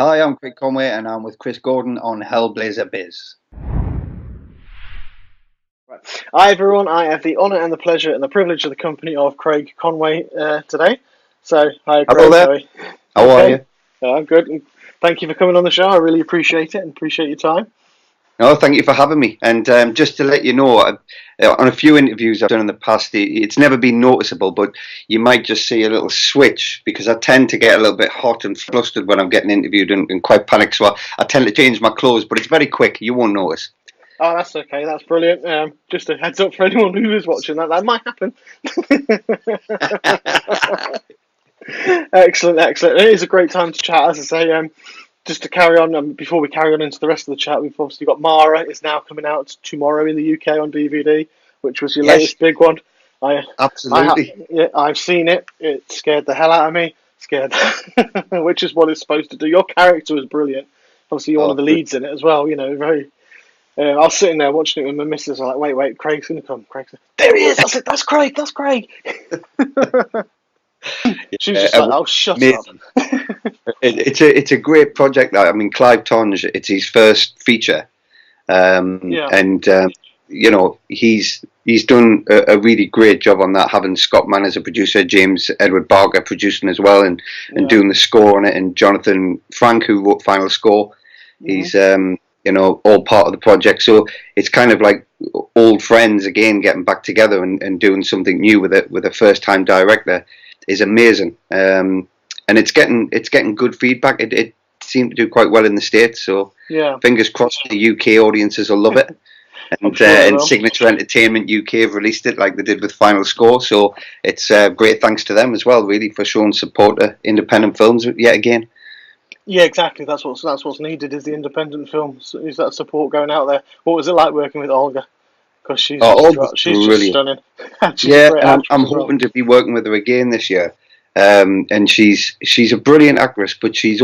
Hi, I'm Craig Conway, and I'm with Chris Gordon on Hellblazer Biz. Right. Hi everyone, I have the honour and the pleasure and the privilege of the company of Craig Conway today. So, hi Hello Craig, there. how are you? How are Okay, you? I'm good. And thank you for coming on the show. I really appreciate it and appreciate your time. No, thank you for having me. And just to let you know, on a few interviews I've done in the past, it's never been noticeable, but you might just see a little switch because I tend to get a little bit hot and flustered when I'm getting interviewed and quite panicked. So I tend to change my clothes, but it's very quick. You won't notice. Oh, that's okay, that's brilliant. Just a heads up for anyone who is watching that might happen. Excellent, excellent. It is a great time to chat, as I say. Just to carry on, before we carry on into the rest of the chat, we've obviously got Mara is now coming out tomorrow in the UK on DVD, which was your Yes, latest big one. I, absolutely. yeah, I've seen it. It scared the hell out of me. Scared, which is what it's supposed to do. Your character was brilliant. Obviously, you're one of Oh, the good. leads in it as well. You know, very. I was sitting there watching it with my missus. I'm like, wait, Craig's gonna come. There he is. I said, that's Craig. That's Craig. She was Yeah, just like, oh, shut up. amazing. It's a great project. I mean, Clive Tonge. It's his first feature. Yeah, And he's done a really great job on that, having Scott Mann as a producer, James Edward Barker producing as well, and yeah. doing the score on it, and Jonathan Frank, who wrote final score. Hmm. He's all part of the project, so it's kind of like old friends again getting back together and doing something new with a first time director is amazing. And it's getting good feedback. It seemed to do quite well in the States, so Yeah, fingers crossed the UK audiences will love it. I'm And sure they will. Signature Entertainment UK have released it like they did with Final Score, so it's great thanks to them as well, really, for showing support to independent films yet again. Yeah, exactly. That's what's needed is the independent films. Is that support going out there? What was it like working with Olga? Because Oh, Olga's she's just brilliant. stunning. She's a Yeah, great and I'm actress as well. hoping to be working with her again this year. And she's a brilliant actress, but she's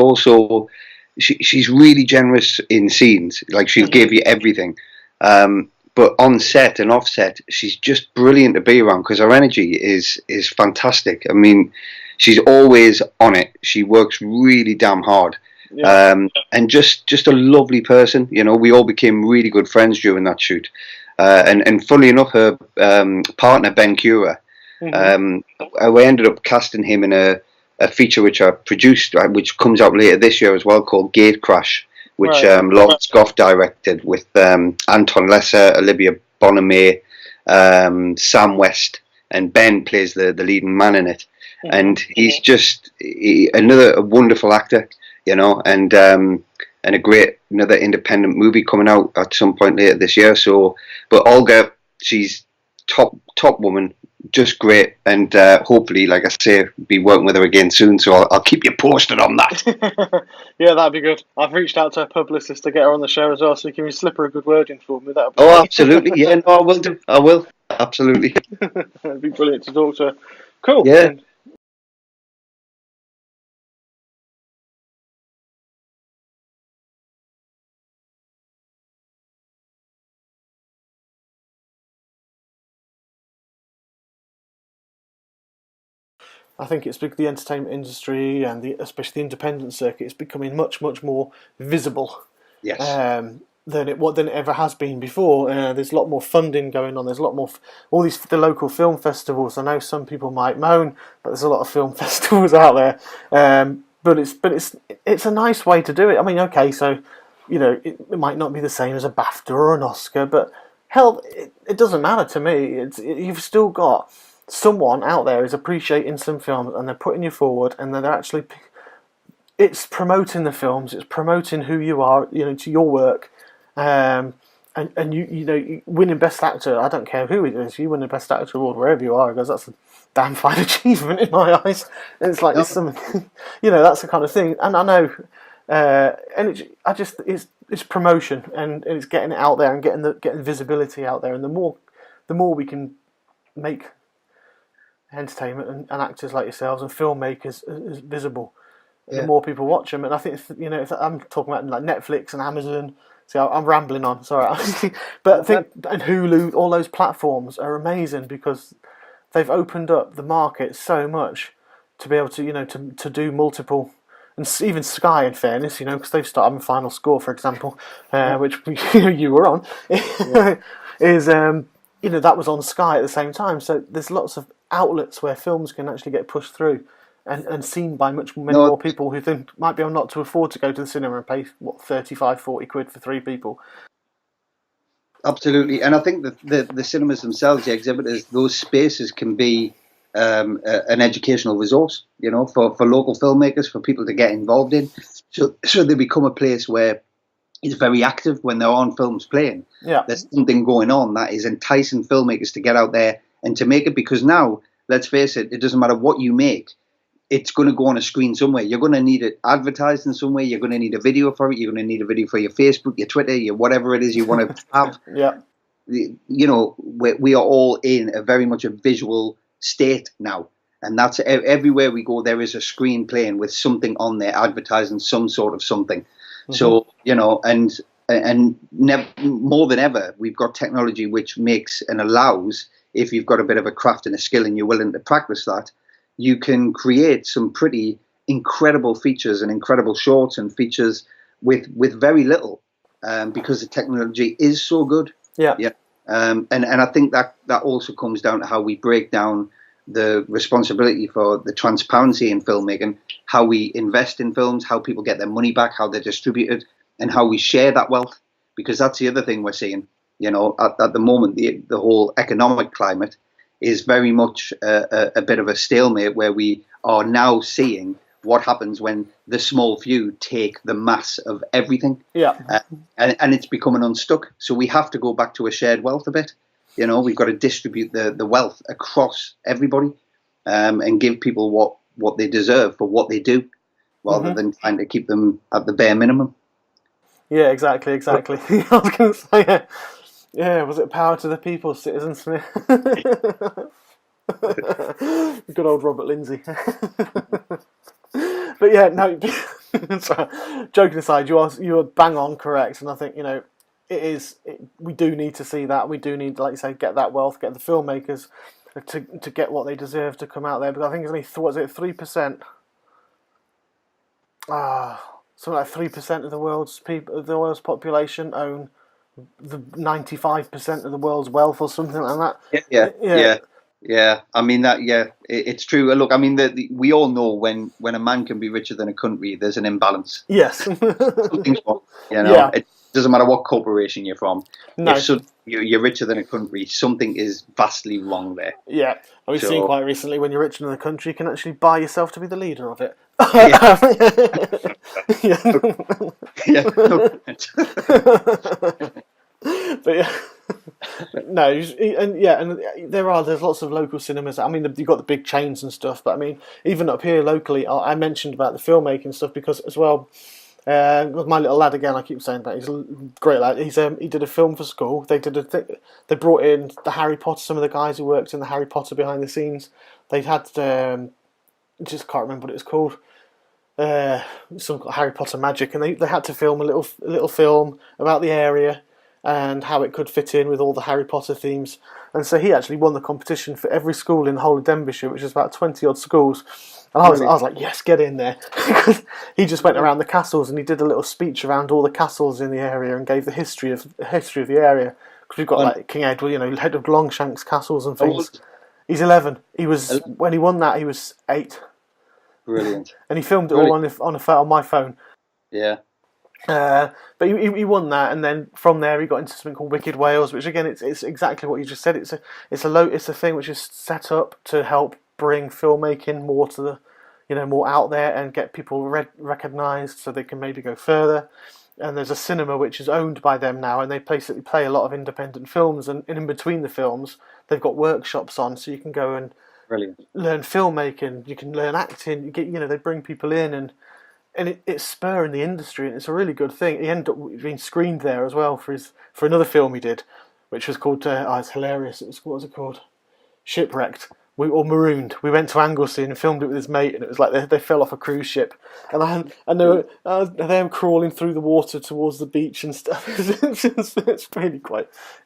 really generous in scenes. Like she'll Hmm. give you everything. But on set and off set, she's just brilliant to be around because her energy is fantastic. I mean, she's always on it. She works really damn hard. Yeah. And just a lovely person. You know, we all became really good friends during that shoot. And funnily enough, her partner Ben Cura, Hmm. um, we ended up casting him in a feature which I produced, which comes out later this year as well, called Gate Crash, which Right. Lawrence Goff directed with Anton Lesser, Olivia Bonham, Sam West, and Ben plays the leading man in it. Hmm. And he's just another wonderful actor, and a great another independent movie coming out at some point later this year. So, but Olga, she's top woman, just great, and hopefully, like I say, be working with her again soon. So I'll keep you posted on that. Yeah, that'd be good. I've reached out to her publicist to get her on the show as well, so can you slip her a good word in for me? That'd be Oh, great. absolutely, yeah, no, I will do. I will absolutely. It'd be brilliant to talk to her. Cool. Yeah. And I think it's the entertainment industry and especially the independent circuit is becoming much, much more visible Yes. than it ever has been before. There's a lot more funding going on. There's a lot more all the local film festivals. I know some people might moan, but there's a lot of film festivals out there. But it's a nice way to do it. I mean, okay, so it might not be the same as a BAFTA or an Oscar, but hell, it doesn't matter to me. You've still got someone out there is appreciating some films and they're putting you forward and they're actually it's promoting the films, it's promoting who you are, to your work, and you winning best actor. I don't care who it is. You win the best actor award wherever you are, because that's a damn fine achievement in my eyes. And it's like No. it's something, that's the kind of thing. And I know, it's promotion and it's getting it out there and getting visibility out there. And the more we can make entertainment and actors like yourselves and filmmakers as visible, the Yeah. more people watch them. And I think if I'm talking about like Netflix and Amazon. See, I'm rambling on. Sorry, but I think and Hulu, all those platforms are amazing because they've opened up the market so much to be able to to do multiple and even Sky, in fairness, because they've started having Final Score, for example, which you were on, is that was on Sky at the same time. So there's lots of outlets where films can actually get pushed through and seen by many more people who think might be able not to afford to go to the cinema and pay 35, 40 quid for 3 people. Absolutely, and I think that the cinemas themselves, the exhibitors, those spaces can be an educational resource, for local filmmakers, for people to get involved in. So they become a place where it's very active when there aren't films playing. Yeah. There's something going on that is enticing filmmakers to get out there and to make it, because now, let's face it, it doesn't matter what you make. It's going to go on a screen somewhere. You're going to need it advertised in some way. You're going to need a video for it. You're going to need a video for your Facebook, your Twitter, your whatever it is you want to have. Yeah. We are all in a very much a visual state now. And that's everywhere we go, there is a screen playing with something on there advertising some sort of something. Mm-hmm. So, and more than ever, we've got technology which makes and allows, if you've got a bit of a craft and a skill and you're willing to practice that, you can create some pretty incredible features and incredible shorts and features with very little, because the technology is so good. Yeah. Yeah. And I think that also comes down to how we break down the responsibility for the transparency in filmmaking, how we invest in films, how people get their money back, how they're distributed, and how we share that wealth. Because that's the other thing we're seeing. At the moment, the whole economic climate is very much a bit of a stalemate, where we are now seeing what happens when the small few take the mass of everything. Yeah. And it's becoming unstuck. So we have to go back to a shared wealth a bit. We've got to distribute the wealth across everybody, and give people what they deserve for what they do, rather than trying to keep them at the bare minimum. Yeah, exactly. I was going to say, yeah, was it power to the people, Citizen Smith? Good old Robert Lindsay. But yeah, no. Sorry, joking aside, you are bang on correct, and I think we do need to see that. We do need, like you say, get that wealth, get the filmmakers to get what they deserve to come out there. Because I think it's only 3%. Something like 3% of the world's population own the 95% of the world's wealth, or something like that. Yeah. I mean it's true. Look, I mean, we all know when a man can be richer than a country, there's an imbalance. Yes. Something's wrong. Yeah. It doesn't matter what corporation you're from. No. If you're richer than a country, something is vastly wrong there. Yeah. We've seen quite recently, when you're richer than a country, you can actually buy yourself to be the leader of it. But yeah, no, and there's lots of local cinemas. I mean, you've got the big chains and stuff, but I mean, even up here locally, I mentioned about the filmmaking stuff because as well, my little lad again, I keep saying that he's a great lad. He did a film for school. They they brought in the Harry Potter, some of the guys who worked in the Harry Potter behind the scenes. They had just can't remember what it was called. Some Harry Potter magic, and they had to film a little film about the area and how it could fit in with all the Harry Potter themes. And so he actually won the competition for every school in the whole of Denbighshire, which is about 20 odd schools. And I was like, yes, get in there. He just went around the castles and he did a little speech around all the castles in the area and gave the history of the area. Because we've got like King Edward, head of Longshanks castles and things. He's 11. When he won that, he was 8. Brilliant. And he filmed it all on my phone. Yeah. But he won that, and then from there he got into something called Wicked Wales, which again it's exactly what you just said. It's a thing which is set up to help bring filmmaking more to the more out there and get people recognised so they can maybe go further. And there's a cinema which is owned by them now, and they basically play a lot of independent films, and in between the films they've got workshops on, so you can go and learn filmmaking, you can learn acting. You get they bring people in and it's spurring the industry, and it's a really good thing. He ended up being screened there as well for another film he did, which was called it's hilarious. What was it called? Shipwrecked. Or Marooned. We went to Anglesey and filmed it with his mate, and it was like they fell off a cruise ship, and they were crawling through the water towards the beach and stuff. It's really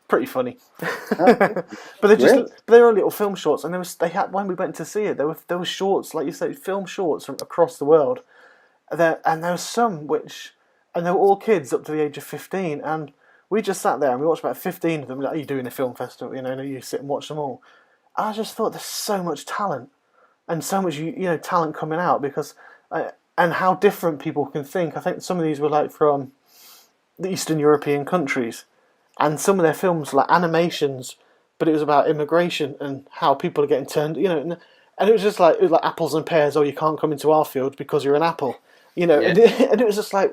pretty funny. But they were little film shorts, and they had when we went to see it, there were shorts, like you say, film shorts from across the world. And there were some which, and they were all kids up to the age of 15, and we just sat there and we watched about 15 of them. Like you do in a film festival, you sit and watch them all. And I just thought there's so much talent and so much talent coming out because and how different people can think. I think some of these were like from the Eastern European countries, and some of their films were like animations, but it was about immigration and how people are getting turned, and it was just like apples and pears. Oh, you can't come into our field because you're an apple, Yeah. and it was just like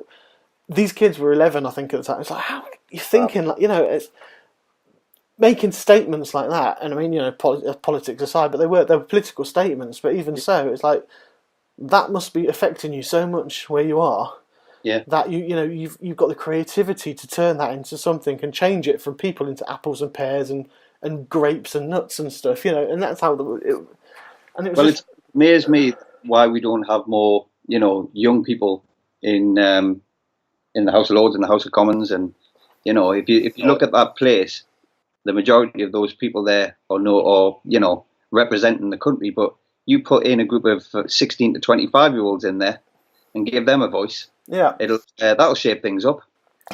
these kids were 11, I think, at the time. It's like, how are you thinking? Like, it's making statements like that. And I mean, politics aside, but they were political statements. But even so, it's like that must be affecting you so much where you are. Yeah. That you've got the creativity to turn that into something and change it from people into apples and pears and grapes and nuts and stuff. And that's how and it was. Well, it amazed me why we don't have more, young people in the House of Lords and the House of Commons, and if you look at that place, the majority of those people there are representing the country. But you put in a group of 16 to 25-year-olds in there and give them a voice. Yeah, that'll shape things up.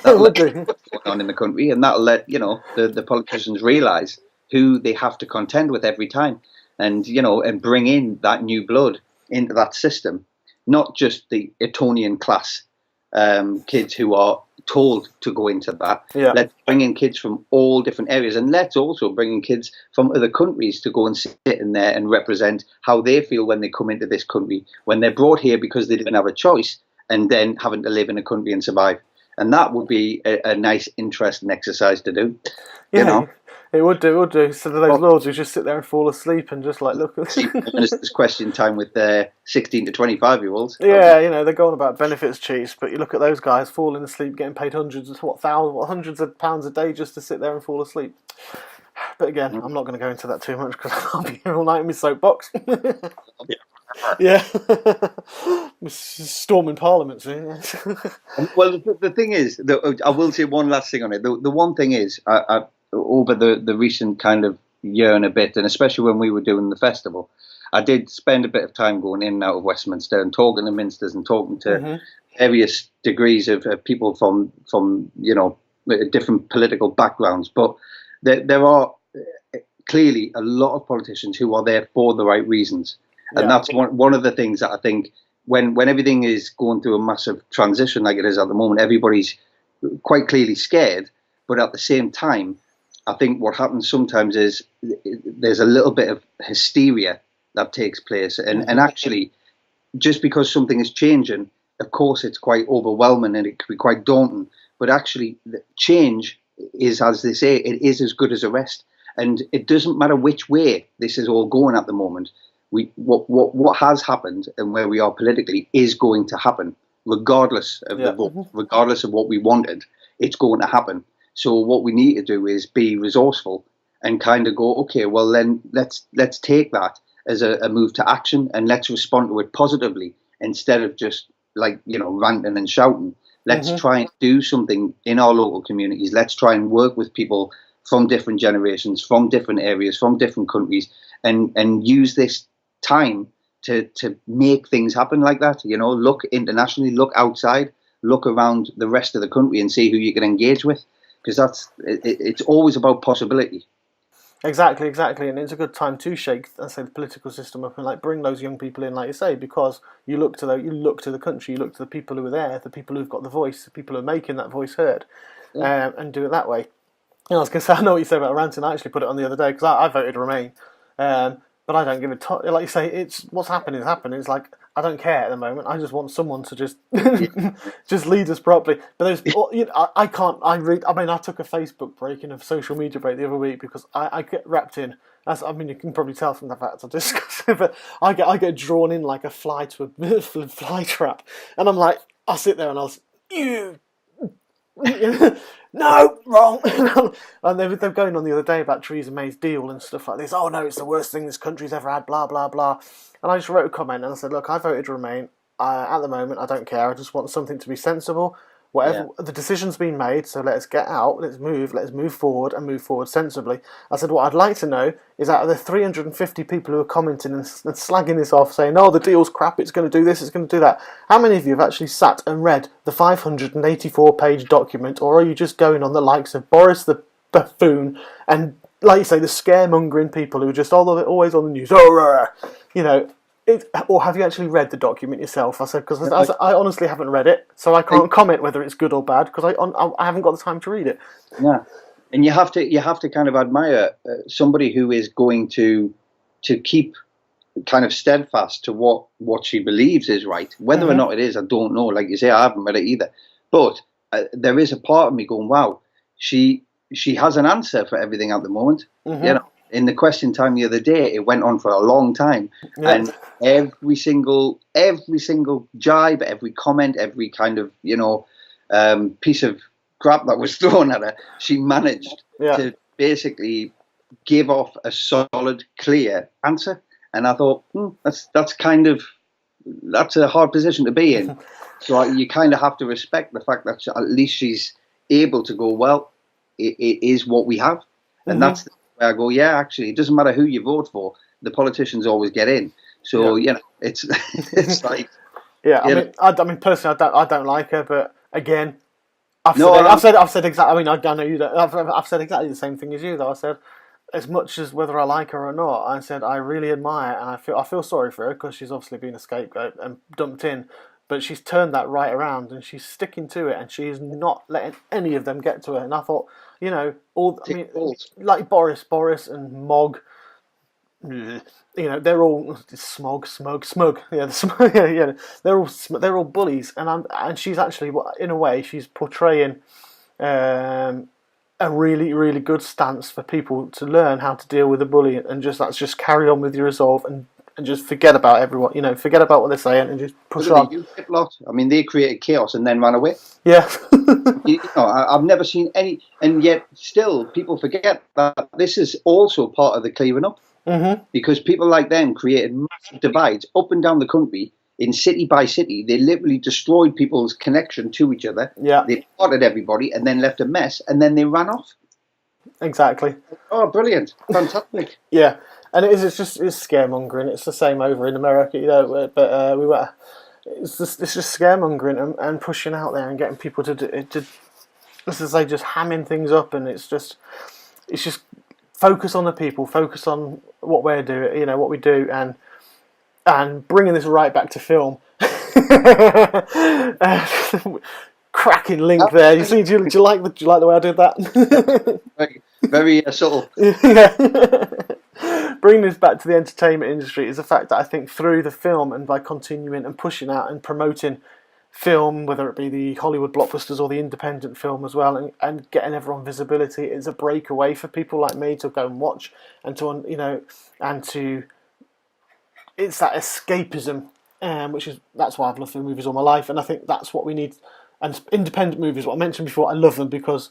It would do. What's going on in the country, and that'll let the politicians realise who they have to contend with every time, and and bring in that new blood into that system, not just the Etonian class kids who are told to go into that. Yeah. Let's bring in kids from all different areas, and let's also bring in kids from other countries to go and sit in there and represent how they feel when they come into this country, when they're brought here because they didn't have a choice, and then having to live in a country and survive. And that would be a nice, interesting exercise to do. Yeah, it would do. So those lords who just sit there and fall asleep and just like look at Minister's question time with their 16 to 25-year-olds. Yeah, they're going about benefits chiefs, but you look at those guys falling asleep, getting paid hundreds of pounds a day just to sit there and fall asleep. But again, I'm not going to go into that too much because I'll be here all night in my soapbox. Yeah. Storming Parliament soon. Well, the thing is, I will say one last thing on it. The one thing is, over the recent kind of year and a bit, and especially when we were doing the festival, I did spend a bit of time going in and out of Westminster and talking to ministers and talking to various degrees of people from different political backgrounds. But there are clearly a lot of politicians who are there for the right reasons. And that's one of the things that I think when everything is going through a massive transition like it is at the moment, everybody's quite clearly scared. But at the same time, I think what happens sometimes is there's a little bit of hysteria that takes place. And actually, just because something is changing, of course, it's quite overwhelming and it can be quite daunting. But actually, the change is, as they say, it is as good as a rest. And it doesn't matter which way this is all going at the moment. What has happened and where we are politically is going to happen, regardless of the vote, regardless of what we wanted. It's going to happen. So what we need to do is be resourceful and kind of go, okay, well then let's take that as a move to action and let's respond to it positively instead of just ranting and shouting. Let's try and do something in our local communities. Let's try and work with people from different generations, from different areas, from different countries, and use this time to make things happen like that. Look internationally, look outside, look around the rest of the country and see who you can engage with, because it's always about possibility. Exactly, and it's a good time to shake, let's say, the political system up and bring those young people in, like you say, because you look to the country, you look to the people who are there, the people who've got the voice, the people who are making that voice heard, and do it that way. I was going to say, I know what you say about ranting. I actually put it on the other day because I voted Remain. But I don't give a like you say, it's what's happening is happening. It's like I don't care at the moment. I just want someone to just just lead us properly. But there's, I can't. I took a Facebook break and a social media break the other week because I get wrapped in. You can probably tell from the fact I discuss it, but I get drawn in like a fly to a fly trap, and I'm like, I sit there and no, wrong. And they're going on the other day about Theresa May's deal and stuff like this. Oh no, it's the worst thing this country's ever had, blah, blah, blah. And I just wrote a comment and I said, look, I voted Remain. At the moment, I don't care. I just want something to be sensible. Whatever the decision's been made, so let's get out, let's move forward and move forward sensibly. I said, what I'd like to know is out of the 350 people who are commenting and slagging this off, saying, oh, the deal's crap, it's going to do this, it's going to do that, how many of you have actually sat and read the 584-page document, or are you just going on the likes of Boris the buffoon and, like you say, the scaremongering people who are just always on the news, you know, or have you actually read the document yourself? I said, because I honestly haven't read it, so I can't comment whether it's good or bad, because I haven't got the time to read it. Yeah, and you have to kind of admire somebody who is going to keep kind of steadfast to what she believes is right. Whether or not it is, I don't know. Like you say, I haven't read it either. But there is a part of me going, wow, she has an answer for everything at the moment. You know. In the question time the other day, it went on for a long time, and every single jibe, every comment, every kind of piece of crap that was thrown at her, she managed to basically give off a solid, clear answer. And I thought, that's a hard position to be in. So you kind of have to respect the fact that at least she's able to go, well, it is what we have, and that's. I go, yeah, actually, it doesn't matter who you vote for. The politicians always get in. So, it's like... Yeah, I mean, personally, I don't like her, but again, I've said exactly... I mean, I know you don't... I've said exactly the same thing as you, though. I said, as much as whether I like her or not, I said, I really admire, and I feel sorry for her, because she's obviously been a scapegoat and dumped in, but she's turned that right around, and she's sticking to it, and she's not letting any of them get to her. And I thought... like Boris and Mog, they're all smug. Yeah, they're all bullies, and she's actually, in a way, she's portraying a really, really good stance for people to learn how to deal with a bully, and let's just carry on with your resolve and just forget about everyone, forget about what they're saying and just push on. I mean, they created chaos and then ran away. Yeah. I've never seen any, and yet still people forget that this is also part of the clearing up, because people like them created massive divides up and down the country, in city by city. They literally destroyed people's connection to each other. Yeah. They parted everybody and then left a mess, and then they ran off. Exactly. Oh, brilliant. Fantastic. Yeah. And it's scaremongering. It's the same over in America, but it's just scaremongering and pushing out there and getting people to as I say, just hamming things up, and it's just focus on the people, focus on what we're doing, what we do, and bringing this right back to film. Cracking link there. You see? Do you like the way I did that? Very, very subtle. Yeah. Bringing this back to the entertainment industry is the fact that I think through the film, and by continuing and pushing out and promoting film, whether it be the Hollywood blockbusters or the independent film as well, and getting everyone visibility, is a breakaway for people like me to go and watch, and to it's that escapism, that's why I've loved film movies all my life, and I think that's what we need. And independent movies, what I mentioned before, I love them because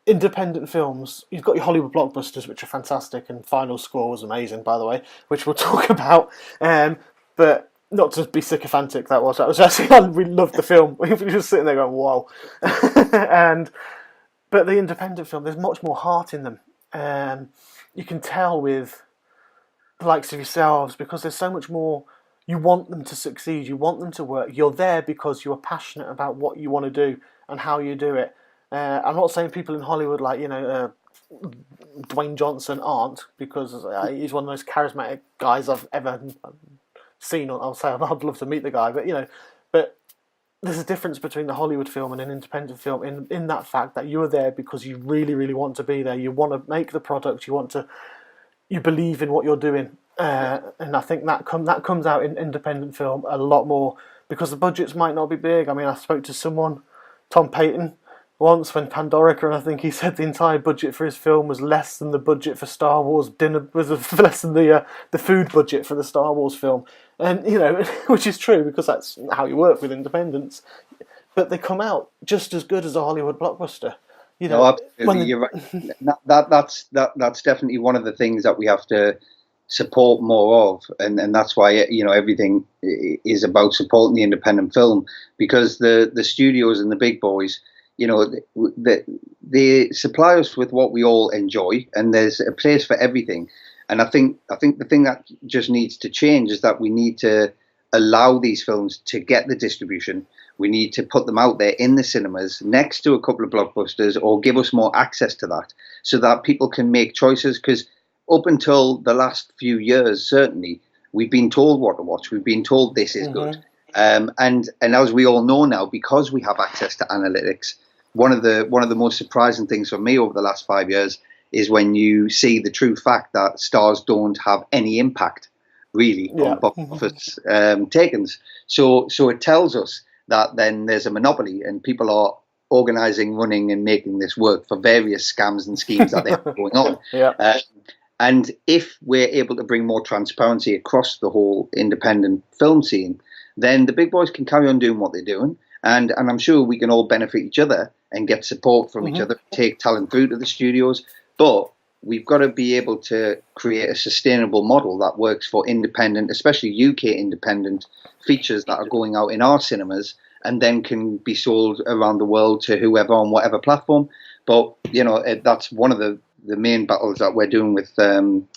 independent films, you've got your Hollywood blockbusters, which are fantastic, and Final Score was amazing, by the way, which we'll talk about. But not to be sycophantic, that was actually, I really loved the film. We were just sitting there going, wow. But the independent film, there's much more heart in them. You can tell with the likes of yourselves, because there's so much more. You want them to succeed, you want them to work. You're there because you're passionate about what you want to do and how you do it. I'm not saying people in Hollywood like, Dwayne Johnson aren't, because he's one of the most charismatic guys I've ever seen. I'll say I'd love to meet the guy, but there's a difference between the Hollywood film and an independent film in that fact that you are there because you really, really want to be there. You want to make the product. You believe in what you're doing. And I think that comes out in independent film a lot more, because the budgets might not be big. I mean, I spoke to someone, Tom Payton, once when Pandorica, and I think he said the entire budget for his film was less than the budget for Star Wars dinner, was less than the food budget for the Star Wars film, and which is true, because that's how you work with independents. But they come out just as good as a Hollywood blockbuster. No, absolutely, you're right. That's definitely one of the things that we have to support more of, and that's why everything is about supporting the independent film, because the studios and the big boys, they supply us with what we all enjoy, and there's a place for everything. And I think the thing that just needs to change is that we need to allow these films to get the distribution. We need to put them out there in the cinemas next to a couple of blockbusters, or give us more access to that, so that people can make choices. Because up until the last few years, certainly, we've been told what to watch. We've been told this is good. And as we all know now, because we have access to analytics, one of the most surprising things for me over the last 5 years is when you see the true fact that stars don't have any impact really on box office takings. So it tells us that then there's a monopoly, and people are organising, running, and making this work for various scams and schemes that they have going on. And if we're able to bring more transparency across the whole independent film scene, then the big boys can carry on doing what they're doing, and I'm sure we can all benefit each other and get support from each other, take talent through to the studios. But we've got to be able to create a sustainable model that works for independent, especially UK independent features that are going out in our cinemas and then can be sold around the world to whoever on whatever platform. But that's one of the main battles that we're doing with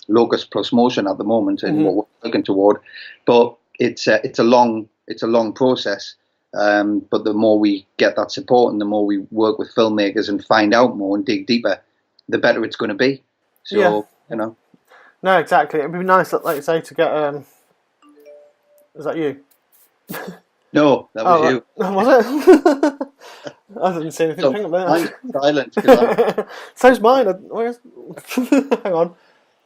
Locust Plus Motion at the moment, and what we're working toward. But it's a long process. But the more we get that support, and the more we work with filmmakers and find out more and dig deeper, the better it's going to be. So No, exactly. It'd be nice, like you say, to get. Is that you? No, that was you. Was it? I didn't see anything. Hang on, mine's silent. So's mine. Hang on.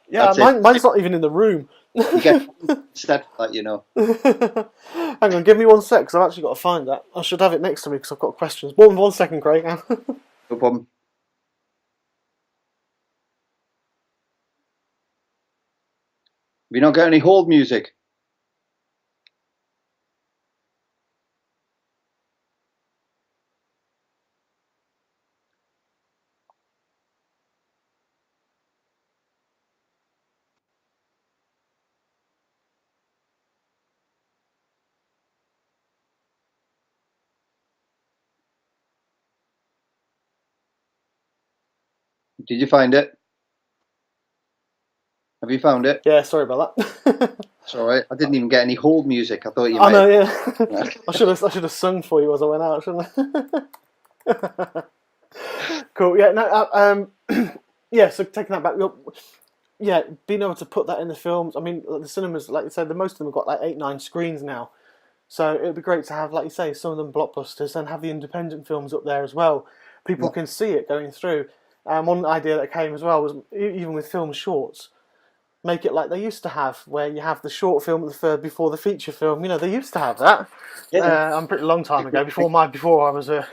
Yeah, mine's not even in the room. You get set for that, Hang on, give me 1 sec, because I've actually got to find that. I should have it next to me because I've got questions. 1 second, Craig. No problem. Have you not got any hold music? Did you find it? Have you found it? Yeah, sorry about that. It's all right. I didn't even get any hold music. I thought you might. Oh, no, yeah. I should have sung for you as I went out, shouldn't I? Cool. Yeah. No. Yeah. So taking that back, being able to put that in the films. I mean, the cinemas, like you said, most of them have got like 8, 9 screens now. So it'd be great to have, like you say, some of them blockbusters, and have the independent films up there as well. People can see it going through. One idea that came as well was, even with film shorts, make it like they used to have, where you have the short film at the third before the feature film. They used to have that. I'm pretty long time ago, before I was I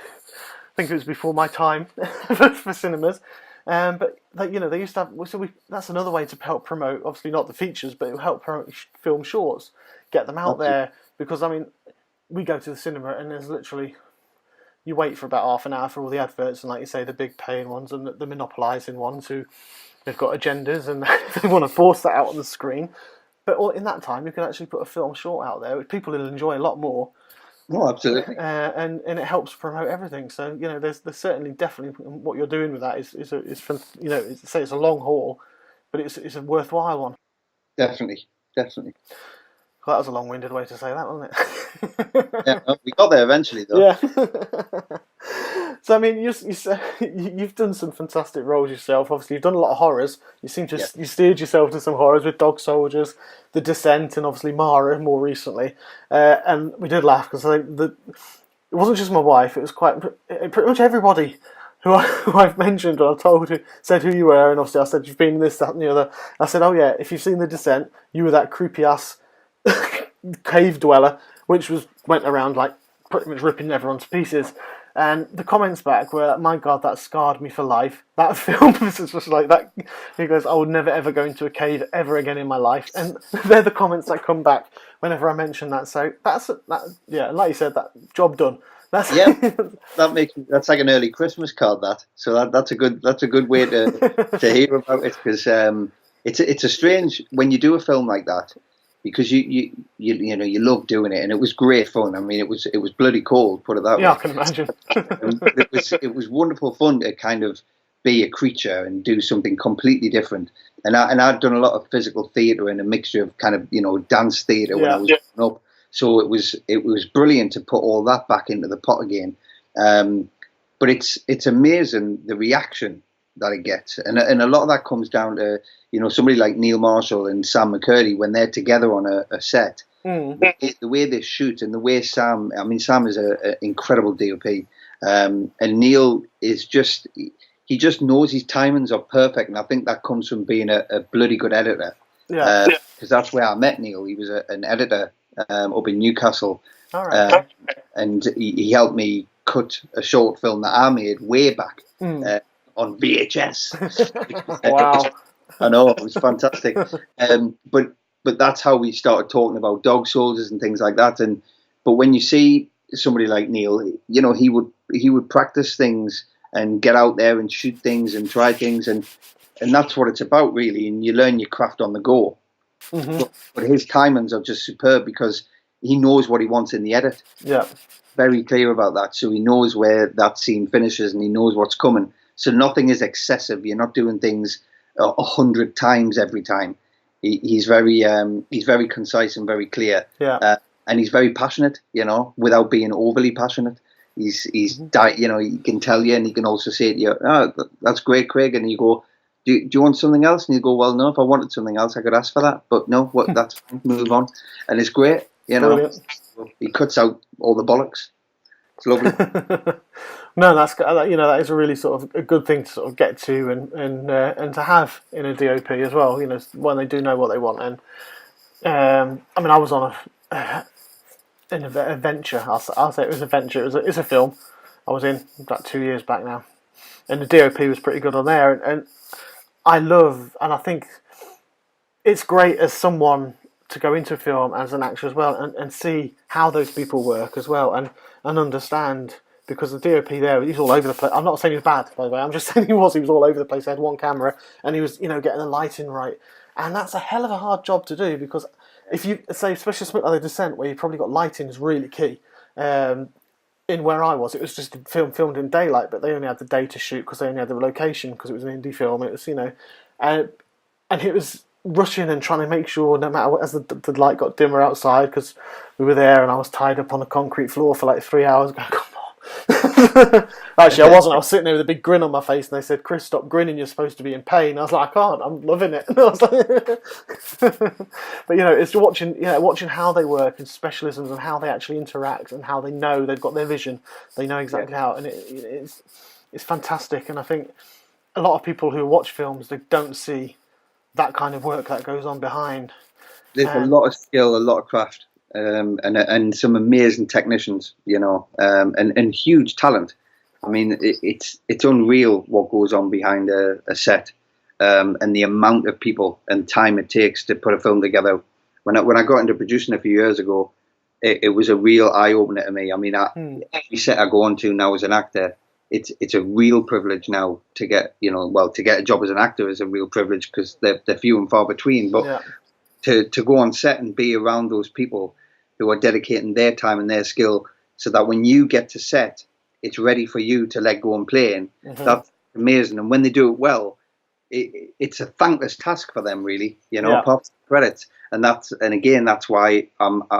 think it was before my time for cinemas. But they used to have. So that's another way to help promote. Obviously not the features, but it will help promote film shorts. Get them out there, because I mean, we go to the cinema and there's literally, you wait for about half an hour for all the adverts, and like you say, the big paying ones and the monopolising ones who, they've got agendas and they want to force that out on the screen. But in that time, you can actually put a film short out there, which people will enjoy a lot more. Oh, absolutely. And it helps promote everything. So there's certainly, definitely, what you're doing with that is it's a long haul, but it's a worthwhile one. Definitely. Well, that was a long-winded way to say that, wasn't it? Yeah, well, we got there eventually, though. Yeah. So I mean, you've done some fantastic roles yourself. Obviously, you've done a lot of horrors. You seem to you steered yourself to some horrors with Dog Soldiers, The Descent, and obviously Mara more recently. And we did laugh because it wasn't just my wife. It was pretty much everybody who I've mentioned, and I've told you, said who you were, and obviously I said you've been in this, that, and the other. I said, oh yeah, if you've seen The Descent, you were that creepy ass cave dweller, which went around like pretty much ripping everyone to pieces. And the comments back were, my God, that scarred me for life. That film was just like that. He goes, I would never ever go into a cave ever again in my life. And they're the comments that come back whenever I mention that. So that's like you said, that job done. That's that's like an early Christmas card. So that's a good way to hear about it, because it's a strange when you do a film like that, because you love doing it, and it was great fun. I mean, it was bloody cold, put it that Yeah, way. I can imagine. But it was wonderful fun to kind of be a creature and do something completely different. I'd done a lot of physical theatre and a mixture of kind of dance theatre when I was growing up. So it was brilliant to put all that back into the pot again. But it's amazing the reaction that it gets, and a lot of that comes down to somebody like Neil Marshall and Sam McCurdy when they're together on a set. The way they shoot and the way Sam is an incredible DOP, and Neil is just he just knows his timings are perfect, and I think that comes from being a bloody good editor. Because that's where I met Neil. He was an editor up in Newcastle, and he helped me cut a short film that I made way back on VHS. Wow. I know, it was fantastic. But that's how we started talking about dog soldiers and things like that. But when you see somebody like Neil, he would practice things and get out there and shoot things and try things, and that's what it's about, really. And you learn your craft on the go. But his timings are just superb because he knows what he wants in the edit. Yeah. Very clear about that. So he knows where that scene finishes and he knows what's coming. So nothing is excessive. You're not doing things 100 times every time. He's very concise and very clear. Yeah. And he's very passionate, without being overly passionate. He can tell you, and he can also say to you, "Oh, that's great, Craig." And you go, do you want something else? And you go, "Well, no, if I wanted something else, I could ask for that. But no, that's fine, move on." And it's great, Brilliant. He cuts out all the bollocks. It's lovely. No, that is a really sort of a good thing to sort of get to and to have in a DOP as well. When they do know what they want. And I was on an adventure. I'll say it was an adventure. It's a film I was in about 2 years back now, and the DOP was pretty good on there. And I love, and I think it's great as someone to go into a film as an actor as well and see how those people work as well and understand, because the DOP there, he's all over the place. I'm not saying he's bad, by the way. I'm just saying he was all over the place. He had one camera and he was, getting the lighting right. And that's a hell of a hard job to do, because if you say, especially something like The Descent, where you've probably got lighting is really key. In where I was, it was just filmed in daylight, but they only had the day to shoot because they only had the location because it was an indie film. It was, and it was rushing and trying to make sure, no matter what, as the light got dimmer outside, because we were there and I was tied up on a concrete floor for like 3 hours going, come on. Actually, I wasn't. I was sitting there with a big grin on my face, and they said, "Chris, stop grinning. You're supposed to be in pain." I was like, "I can't. I'm loving it." And I was like, but it's watching how they work and specialisms and how they actually interact and how they know they've got their vision. They know exactly how, and it's fantastic. And I think a lot of people who watch films, they don't see that kind of work that goes on behind. There's a lot of skill, a lot of craft. And some amazing technicians, and huge talent. I mean, it's unreal what goes on behind a set, and the amount of people and time it takes to put a film together. When I got into producing a few years ago, it was a real eye opener to me. I mean, every set I go on to now as an actor, it's a real privilege now to get to get a job as an actor is a real privilege, because they're few and far between. But to go on set and be around those people who are dedicating their time and their skill, so that when you get to set, it's ready for you to let go and play. And that's amazing. And when they do it well, it's a thankless task for them, really. Apart from credits. And that's why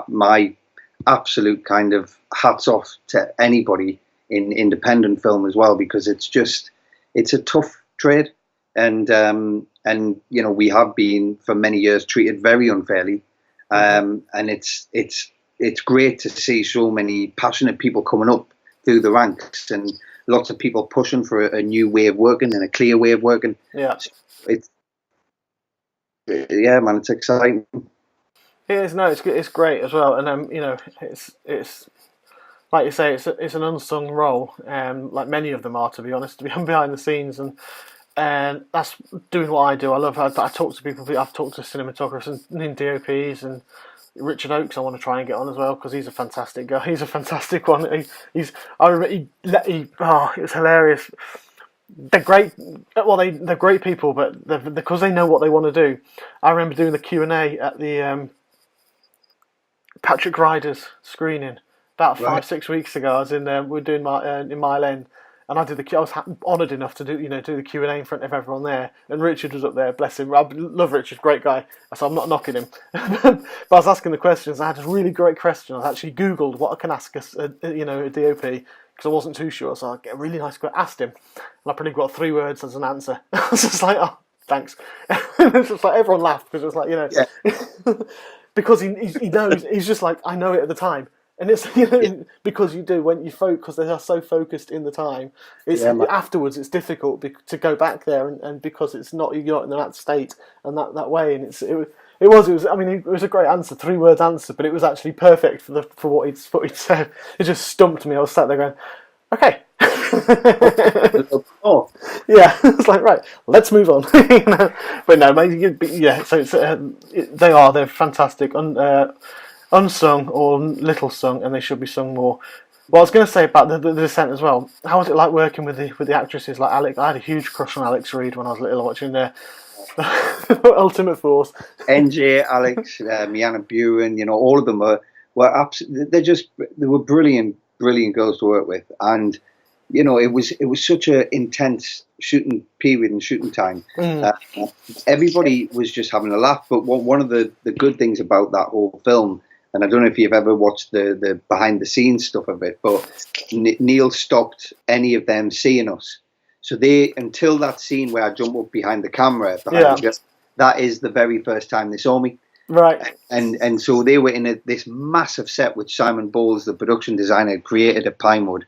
my absolute kind of hats off to anybody in independent film as well, because it's a tough trade, and we have been for many years treated very unfairly. And it's great to see so many passionate people coming up through the ranks, and lots of people pushing for a new way of working and a clear way of working. Yeah, it's exciting. It is. No, it's great as well, and it's like you say, it's an unsung role, like many of them are, to be honest, to be behind the scenes, and that's doing what I do. I talk to people. I've talked to cinematographers and DOPs, and Richard Oakes I want to try and get on as well, because he's a fantastic guy. He's a fantastic one. It was hilarious. they're great. Well, they're great people, but because they know what they want to do. I remember doing the Q&A at the Patrick Ryder's screening about Right. 5-6 weeks ago. I was in we were doing my in Mile End, and I did I was honoured enough to do the Q&A in front of everyone there. And Richard was up there, bless him. I love Richard, great guy. So I'm not knocking him, but I was asking the questions. I had a really great question. I actually Googled what I can ask a DOP because I wasn't too sure. So I get a really nice question. Asked him, and I pretty got 3 words as an answer. I was just like, oh, thanks. It's just like everyone laughed because it was like Yeah. because he knows, he's just like, I know it at the time, and it's because you do when you focus, they are so focused in the time. It's afterwards it's difficult to go back there, and because it's not, you're not in that state and that way, and it was. I mean, it was a great answer, 3 words answer, but it was actually perfect for what he'd said. It just stumped me. I was sat there going, okay. Oh, yeah, it's like, right, let's move on. But no, yeah. So they're fantastic, unsung or little sung, and they should be sung more. Well, I was going to say about the Descent as well. How was it like working with the actresses like Alex? I had a huge crush on Alex Reid when I was little, watching Ultimate Force. NJ, Alex, Miana Buren, all of them were absolutely. They were brilliant girls to work with, and it was such an intense shooting period and shooting time. Everybody was just having a laugh. But one of the good things about that whole film, and I don't know if you've ever watched the behind the scenes stuff of it, but Neil stopped any of them seeing us. So until that scene where I jump up behind the camera, that is the very first time they saw me. Right. And so they were in this massive set which Simon Bowles, the production designer, had created at Pinewood.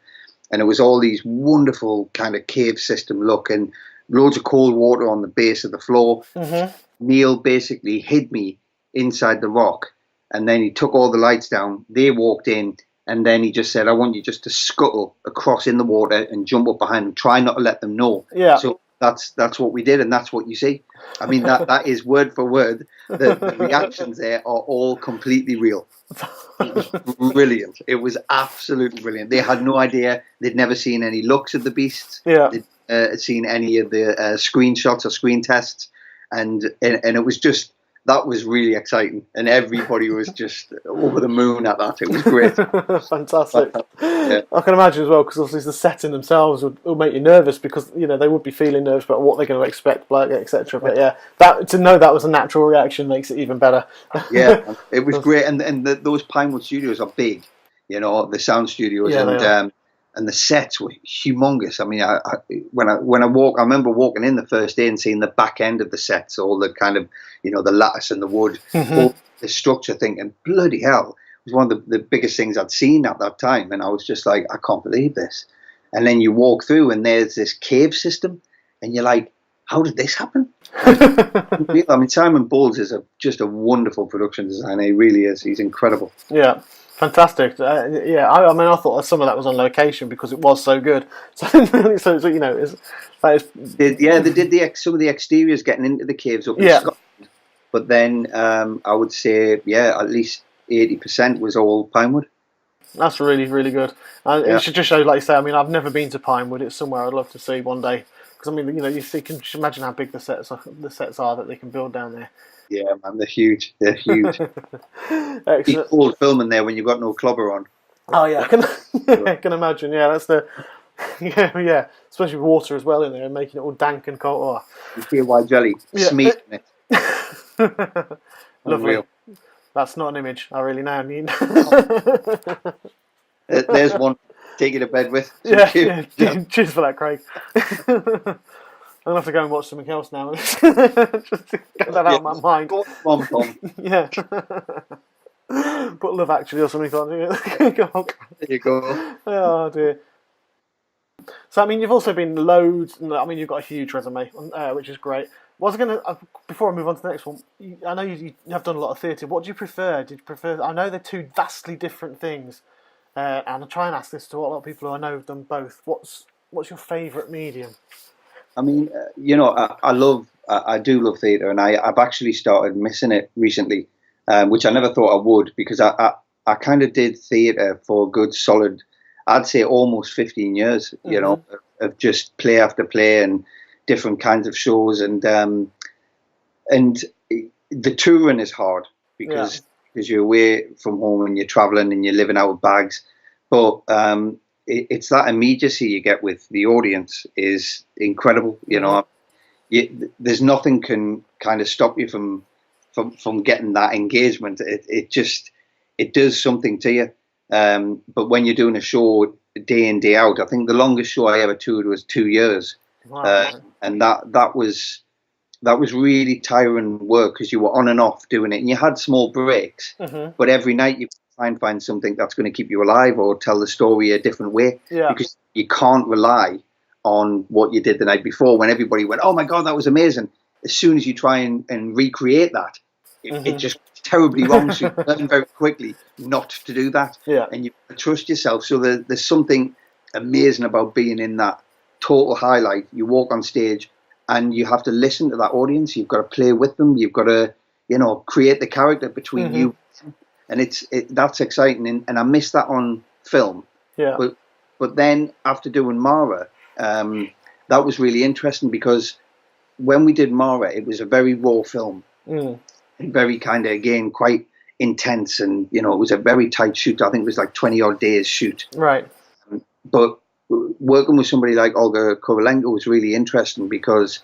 And it was all these wonderful kind of cave system look and loads of cold water on the base of the floor. Mm-hmm. Neil basically hid me inside the rock, and then he took all the lights down. They walked in, and then he just said, I want you just to scuttle across in the water and jump up behind them. Try not to let them know. Yeah. So that's what we did, and that's what you see. I mean, that is word for word. The reactions there are all completely real. It was brilliant. It was absolutely brilliant. They had no idea. They'd never seen any looks of the beasts. Yeah. They'd seen any of the screenshots or screen tests, and it was just, that was really exciting, and everybody was just over the moon at that. It was great. Fantastic. Yeah. I can imagine as well, because obviously the setting themselves would make you nervous, because they would be feeling nervous about what they're going to expect, etc. But yeah, to know that was a natural reaction makes it even better. Yeah, it was great, and those Pinewood studios are big, the sound studios, and the sets were humongous. I mean, when I remember walking in the first day and seeing the back end of the sets, all the kind of, the lattice and the wood, all the structure, thinking, bloody hell, it was one of the biggest things I'd seen at that time. And I was just like, I can't believe this. And then you walk through and there's this cave system, and you're like, how did this happen? I mean, Simon Bowles is just a wonderful production designer. He really is. He's incredible. Yeah. Fantastic. I mean, I thought some of that was on location because it was so good. So they did some of the exteriors getting into the caves up in Scotland. But then I would say, at least 80% was all Pinewood. That's really, really good. It should just show, like you say, I mean, I've never been to Pinewood. It's somewhere I'd love to see one day. Because, I mean, you can just imagine how big the sets are that they can build down there. Yeah, man, they're huge. They're huge. It's cold filming there when you've got no clubber on. Oh yeah, I can imagine. Yeah, that's the yeah, especially with water as well in there and making it all dank and cold. You feel white jelly smearing it. Lovely. Unreal. That's not an image I really now need. There's one. Take you to bed with. Cheers for that, Craig. I'm going to have to go and watch something else now. Just to get that out of my mind. Yeah. Put Love Actually or something on. There you go. Oh, dear. So, I mean, you've also been loads. I mean, you've got a huge resume, which is great. Before I move on to the next one, I know you have done a lot of theatre. What do you prefer? I know they're two vastly different things. And I'll try and ask this to a lot of people who I know have done both. What's your favourite medium? I mean, I do love theatre, and I've actually started missing it recently, which I never thought I would, because I kind of did theatre for a good solid, I'd say almost 15 years, of just play after play and different kinds of shows, and the touring is hard because you're away from home and you're traveling and you're living out of bags, but it's that immediacy you get with the audience is incredible. You know, there's nothing can kind of stop you from getting that engagement. It does something to you. But when you're doing a show day in, day out, I think the longest show I ever toured was 2 years. Wow. And that was really tiring work because you were on and off doing it, and you had small breaks, but every night you try and find something that's going to keep you alive or tell the story a different way, because you can't rely on what you did the night before when everybody went, oh my God, that was amazing. As soon as you try and recreate that, it just terribly wrong. So you learn very quickly not to do that, and you trust yourself. So there's something amazing about being in that total highlight. You walk on stage and you have to listen to that audience. You've got to play with them. You've got to, create the character between you, and that's exciting. And I miss that on film. Yeah. But then after doing Mara, that was really interesting because when we did Mara, it was a very raw film, and very kind of, again, quite intense, and it was a very tight shoot. I think it was like 20 odd days shoot. Right. But working with somebody like Olga Kurylenko was really interesting because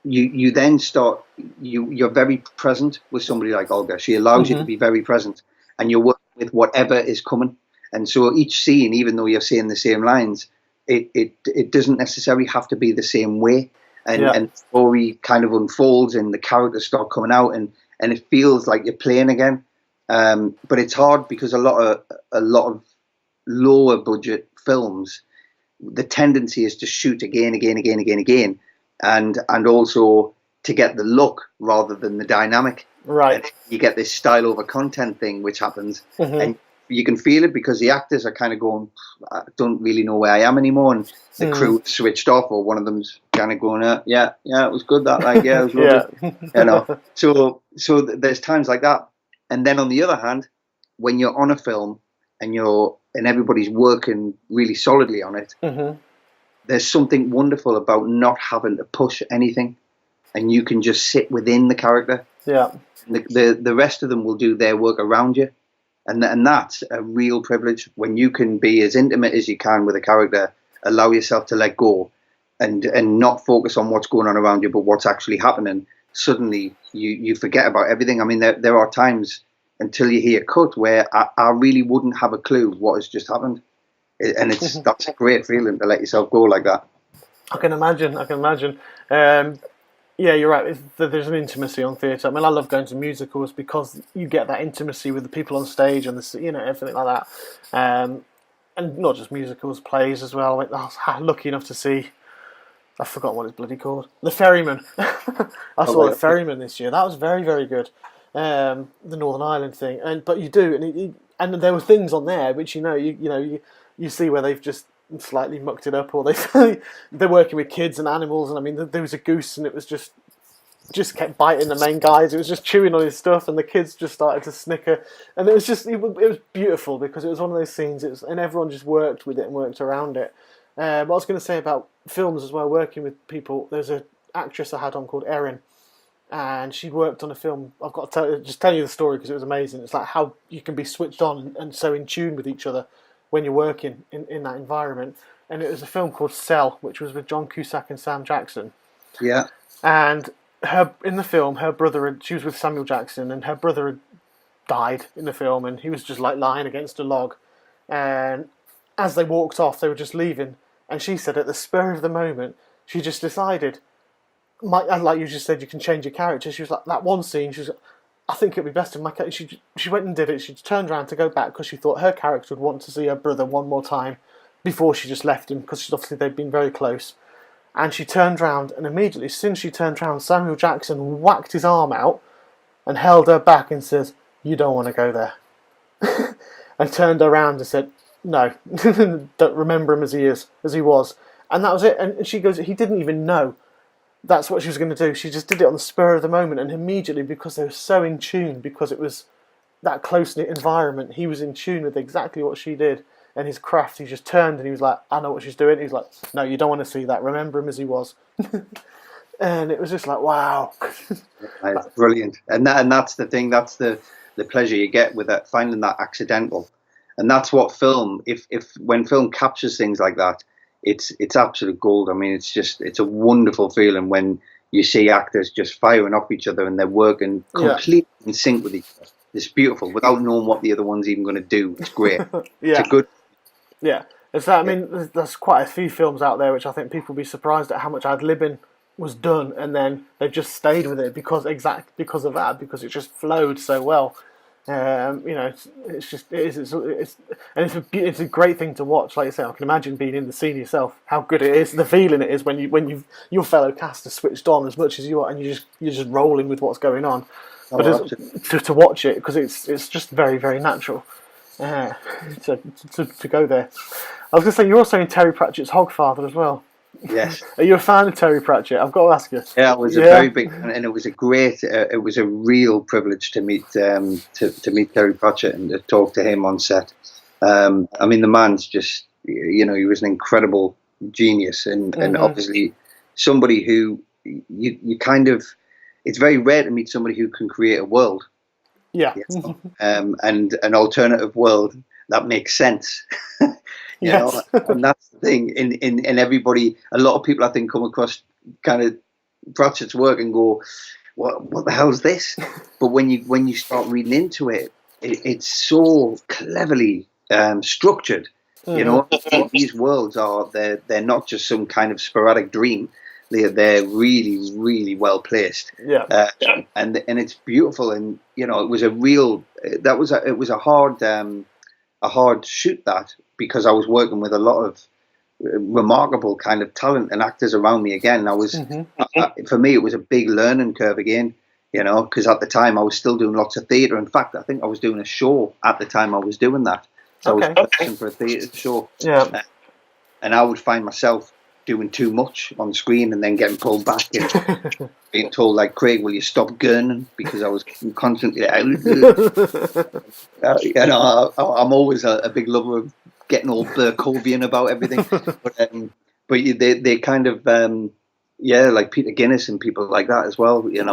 you then start, you're very present with somebody like Olga. She allows you to be very present, and you're working with whatever is coming. And so each scene, even though you're saying the same lines, it doesn't necessarily have to be the same way. And the story kind of unfolds and the characters start coming out, and it feels like you're playing again. But it's hard because a lot of lower budget films, the tendency is to shoot again, and also to get the look rather than the dynamic. Right. And you get this style over content thing which happens, and you can feel it because the actors are kind of going, I don't really know where I am anymore, and the crew switched off, or one of them's kind of going, yeah, it was good that, like, yeah, it was lovely. So there's times like that. And then on the other hand, when you're on a film and everybody's working really solidly on it, there's something wonderful about not having to push anything, and you can just sit within the character. Yeah. The rest of them will do their work around you. And that's a real privilege when you can be as intimate as you can with a character, allow yourself to let go and not focus on what's going on around you, but what's actually happening. Suddenly you forget about everything. I mean, there are times until you hear cut where I really wouldn't have a clue what has just happened. And that's a great feeling to let yourself go like that. I can imagine. Yeah, you're right. There's an intimacy on theatre. I mean, I love going to musicals because you get that intimacy with the people on stage and everything like that. And not just musicals, plays as well. I was lucky enough to see, I forgot what it's bloody called, The Ferryman. I saw The Ferryman this year. That was very, very good. The Northern Ireland thing, but you do, and there were things on there which you see where they've just slightly mucked it up, or they're working with kids and animals, and I mean there was a goose and it was just kept biting the main guys. It was just chewing on his stuff, and the kids just started to snicker, and it was beautiful because it was one of those scenes. And everyone just worked with it and worked around it. What I was going to say about films as well, working with people. There's an actress I had on called Erin, and she worked on a film. I've got to tell you the story because it was amazing. It's like how you can be switched on and so in tune with each other when you're working in that environment. And it was a film called Cell, which was with John Cusack and Sam Jackson. Yeah. And in the film, she was with Samuel Jackson, and her brother had died in the film, and he was just like lying against a log. And as they walked off, they were just leaving. And she said at the spur of the moment, she just decided, and like you just said, you can change your character. She was like, that one scene, she was like, I think it'd be best if my character... She went and did it. She turned around to go back because she thought her character would want to see her brother one more time before she just left him, because obviously they'd been very close. And she turned round, and immediately, as soon as she turned round, Samuel Jackson whacked his arm out and held her back and says, "You don't want to go there." And turned her around and said, "No, don't remember him as he was." And that was it. And she goes, he didn't even know that's what she was going to do. She just did it on the spur of the moment, and immediately, because they were so in tune, because it was that close-knit environment, he was in tune with exactly what she did. and his craft. He just turned and he was like, I know what she's doing. He's like, no, you don't want to see that. Remember him as he was. And it was just like, wow. It's brilliant. And that's the thing. That's the pleasure you get with that, finding that accidental. And that's what film, if when film captures things like that, it's absolute gold. I mean, it's a wonderful feeling when you see actors just firing off each other and they're working completely in sync with each other. It's beautiful without knowing what the other one's even going to do. It's great. Yeah. It's a good. Yeah. It's that, I mean, there's quite a few films out there which I think people will be surprised at how much ad-libbing was done, and then they've just stayed with it because of that, because it just flowed so well. It's a great thing to watch. Like I say, I can imagine being in the scene yourself, how good it is, the feeling it is when your fellow cast are switched on as much as you are, and you're just rolling with what's going on. But to watch it, because it's just very, very natural to go there. I was going to say, you're also in Terry Pratchett's Hogfather as well. Yes. Are you a fan of Terry Pratchett? I've got to ask you. Yeah, I was a very big fan, and it was a real privilege to meet to meet Terry Pratchett and to talk to him on set. I mean, the man's just, he was an incredible genius, and obviously somebody who you kind of, it's very rare to meet somebody who can create a world. Yeah. And an alternative world that makes sense. You know, and that's the thing. In everybody, a lot of people I think come across kind of Pratchett's work and go, "What the hell's this?" But when you start reading into it, it's so cleverly structured. You know, these worlds they're not just some kind of sporadic dream. They're really, really well placed. Yeah. And it's beautiful. And it was it was a hard shoot, that, because I was working with a lot of remarkable kind of talent and actors around me again. For me, it was a big learning curve again, because at the time I was still doing lots of theatre. In fact, I think I was doing a show at the time I was doing that. So I was practicing for a theatre show. Yeah. And I would find myself doing too much on screen and then getting pulled back and being told, like, Craig, will you stop gurning? Because I was constantly out. I'm always a big lover of getting all Burkovian about everything. But they kind of, like Peter Guinness and people like that as well, it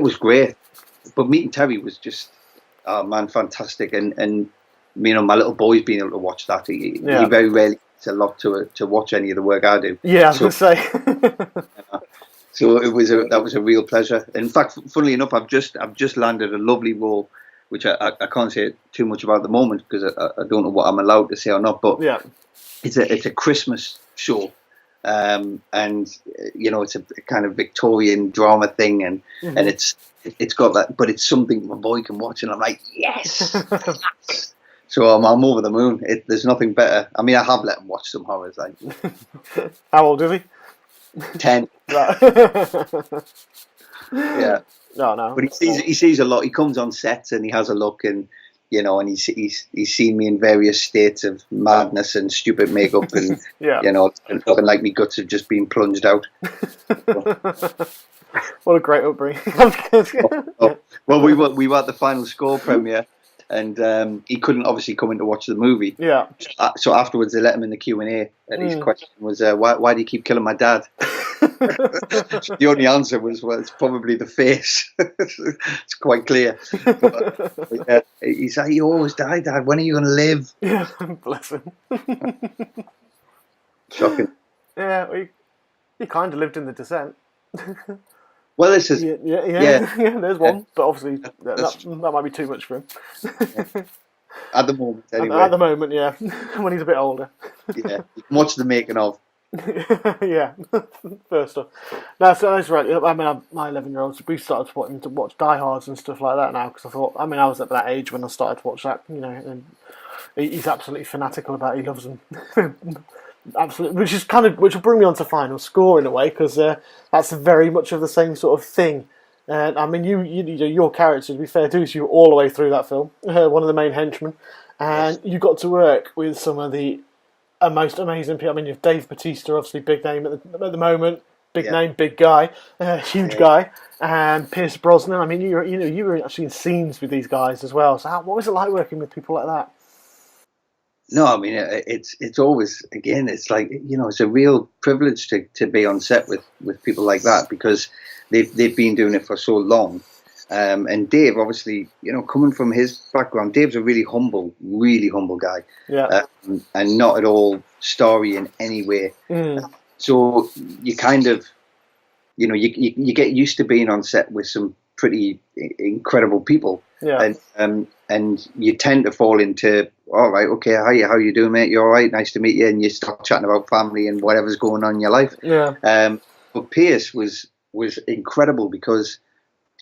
was great. But meeting Terry was just, fantastic. And my little boy's been able to watch that. He very rarely gets a lot to watch any of the work I do. Yeah, I was going to say. So that was a real pleasure. In fact, funnily enough, I've just landed a lovely role, which I can't say too much about at the moment because I don't know what I'm allowed to say or not. But it's a Christmas show, and it's a kind of Victorian drama thing, and it's got that, but it's something my boy can watch, and I'm like, yes. So I'm over the moon. There's nothing better. I mean, I have let him watch some horrors. Like, how old is he? 10. Yeah. No. But he sees a lot. He comes on sets and he has a look, and and he's seen me in various states of madness and stupid makeup, and and looking like me guts have just been plunged out. What a great upbringing. Well, we were at the final score premiere. And he couldn't obviously come in to watch the movie. Yeah. So afterwards, they let him in the Q&A, and his question was, "Why do you keep killing my dad?" The only answer was, "Well, it's probably the face." It's quite clear. But, he said, "You always die, Dad. When are you going to live?" Yeah, bless him. Shocking. Yeah, well, he kind of lived in The Descent. Well, this is there's one, but obviously that might be too much for him. At the moment, anyway. At the moment, yeah, when he's a bit older. Yeah, you can watch the making of. Yeah, first off. No, so that's right. I mean, my 11-year-olds, we started to watch Die Hards and stuff like that now, because I thought, I mean, I was at that age when I started to watch that, and he's absolutely fanatical about it. He loves them. Absolutely, which will bring me on to final score in a way, because that's very much of the same sort of thing. And I mean, your character, to be fair to you, all the way through that film, one of the main henchmen, and you got to work with some of the most amazing people. I mean, you have Dave Bautista, obviously big name at the moment, name, big guy, huge guy, and Pierce Brosnan. I mean, you were actually in scenes with these guys as well. So what was it like working with people like that? No, I mean it's always, again, it's like, it's a real privilege to be on set with people like that, because they've been doing it for so long. And Dave, obviously, coming from his background, Dave's a really humble guy, Yeah. and not at all starry in any way. So you kind of, you get used to being on set with some pretty incredible people, Yeah. and you tend to fall into, all right, okay, how you doing, mate? You all right? Nice to meet you, and you start chatting about family and whatever's going on in your life. Yeah. But Pierce was incredible, because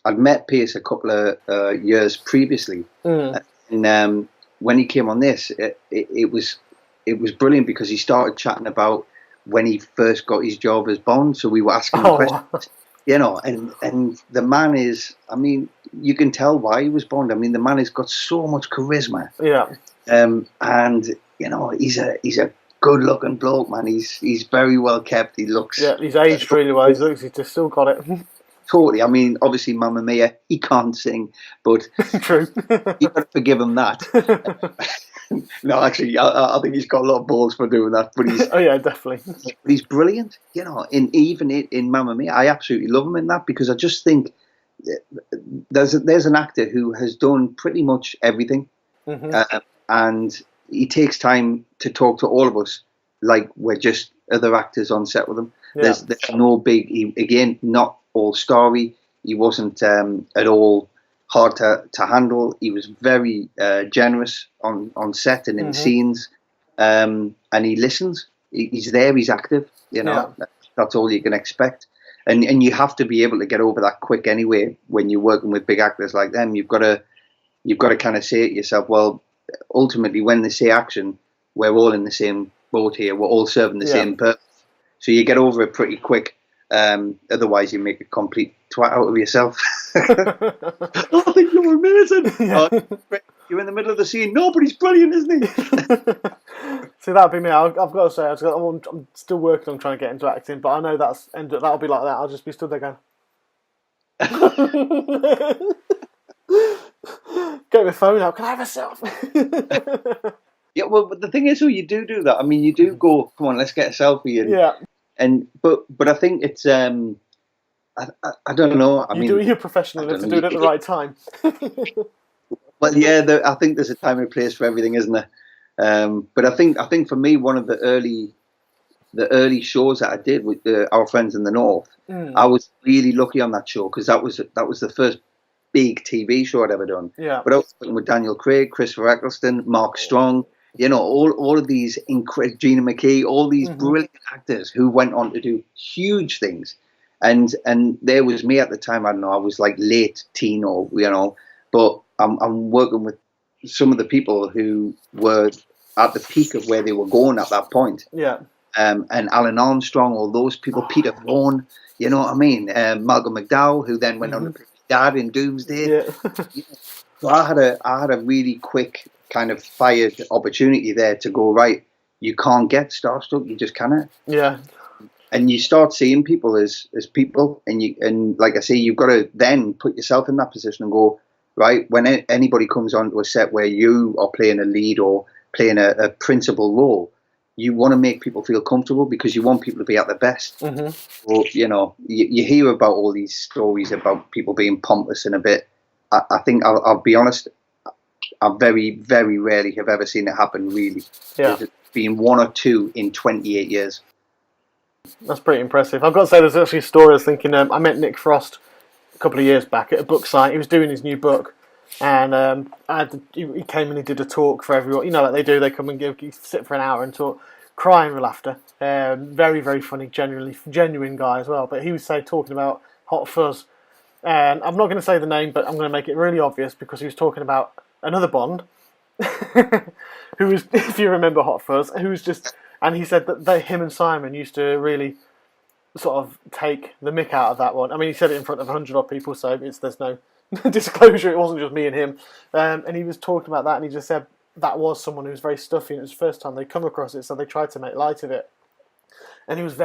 I'd met Pierce a couple of years previously, and when he came on this, it was brilliant, because he started chatting about when he first got his job as Bond. So we were asking him questions, and the man is, I mean, you can tell why he was Bond. I mean, the man has got so much charisma. Yeah. And he's a good looking bloke, man. He's very well kept. He looks, Yeah, he's aged really well. He's just still got it. totally. I mean, obviously, Mamma Mia, he can't sing, but True. you got to forgive him that. No, actually, I think he's got a lot of balls for doing that. But he's Oh yeah, definitely. but he's brilliant. Even in Mamma Mia, I absolutely love him in that, because I just think there's an actor who has done pretty much everything, and he takes time to talk to all of us like we're just other actors on set with him. Yeah. There's no big, again, not all starry. He wasn't at all hard to handle. He was very generous on set and in scenes, and he listens. He's there. He's active. That's all you can expect. And you have to be able to get over that quick anyway. When you're working with big actors like them, you've got to kind of say to yourself, well, ultimately, when they say action, we're all in the same boat here. We're all serving the same purpose. So you get over it pretty quick. Otherwise, you make a complete twat out of yourself. I think you're amazing. You're in the middle of the scene. Nobody's brilliant, isn't he? See, that'd be me. I've got to say, I'm still working on trying to get into acting, but I know that'll be like that. I'll just be stood there going, get my phone out. Can I have a selfie? Yeah, well, but the thing is, you do that. I mean, you do go, come on, let's get a selfie. But I think it's I don't know. You're professional enough to do it at the right time. Well, yeah, I think there's a time and a place for everything, isn't there? But I think for me, one of the early shows that I did with Our Friends in the North, I was really lucky on that show, because that was the first big TV show I'd ever done. Yeah. But I was working with Daniel Craig, Christopher Eccleston, Mark Strong, all of these Gina McKee, all these brilliant actors who went on to do huge things. And there was me at the time. I don't know, I was like late teen, or but I'm working with some of the people who were at the peak of where they were going at that point. Yeah. And Alan Armstrong, all those people, Peter Vaughan, you know what I mean? Malcolm McDowell, who then went on to play Dad in Doomsday. Yeah. So I had a really quick kind of fired opportunity there to go, right, you can't get starstruck, you just cannot. Yeah. And you start seeing people as people, and like I say, you've got to then put yourself in that position and go, right, when anybody comes onto a set where you are playing a lead or playing a principal role, you want to make people feel comfortable, because you want people to be at their best. Or, you hear about all these stories about people being pompous and a bit. I think I'll be honest, I very, very rarely have ever seen it happen, really. Yeah. There's been one or two in 28 years. That's pretty impressive. I've got to say, there's actually a story I was thinking. I met Nick Frost a couple of years back at a book site. He was doing his new book, and he came and he did a talk for everyone. You know, like they do. They come and sit for an hour and talk, crying with laughter. Very, very funny, genuine guy as well. But he was talking about Hot Fuzz, and I'm not going to say the name, but I'm going to make it really obvious, because he was talking about another Bond, who was, if you remember Hot Fuzz, who was just. And he said that him and Simon used to really sort of take the mick out of that one. I mean, he said it in front of 100 odd people, so there's no disclosure. It wasn't just me and him. And he was talking about that, and he just said that was someone who was very stuffy, and it was the first time they'd come across it, so they tried to make light of it. And he was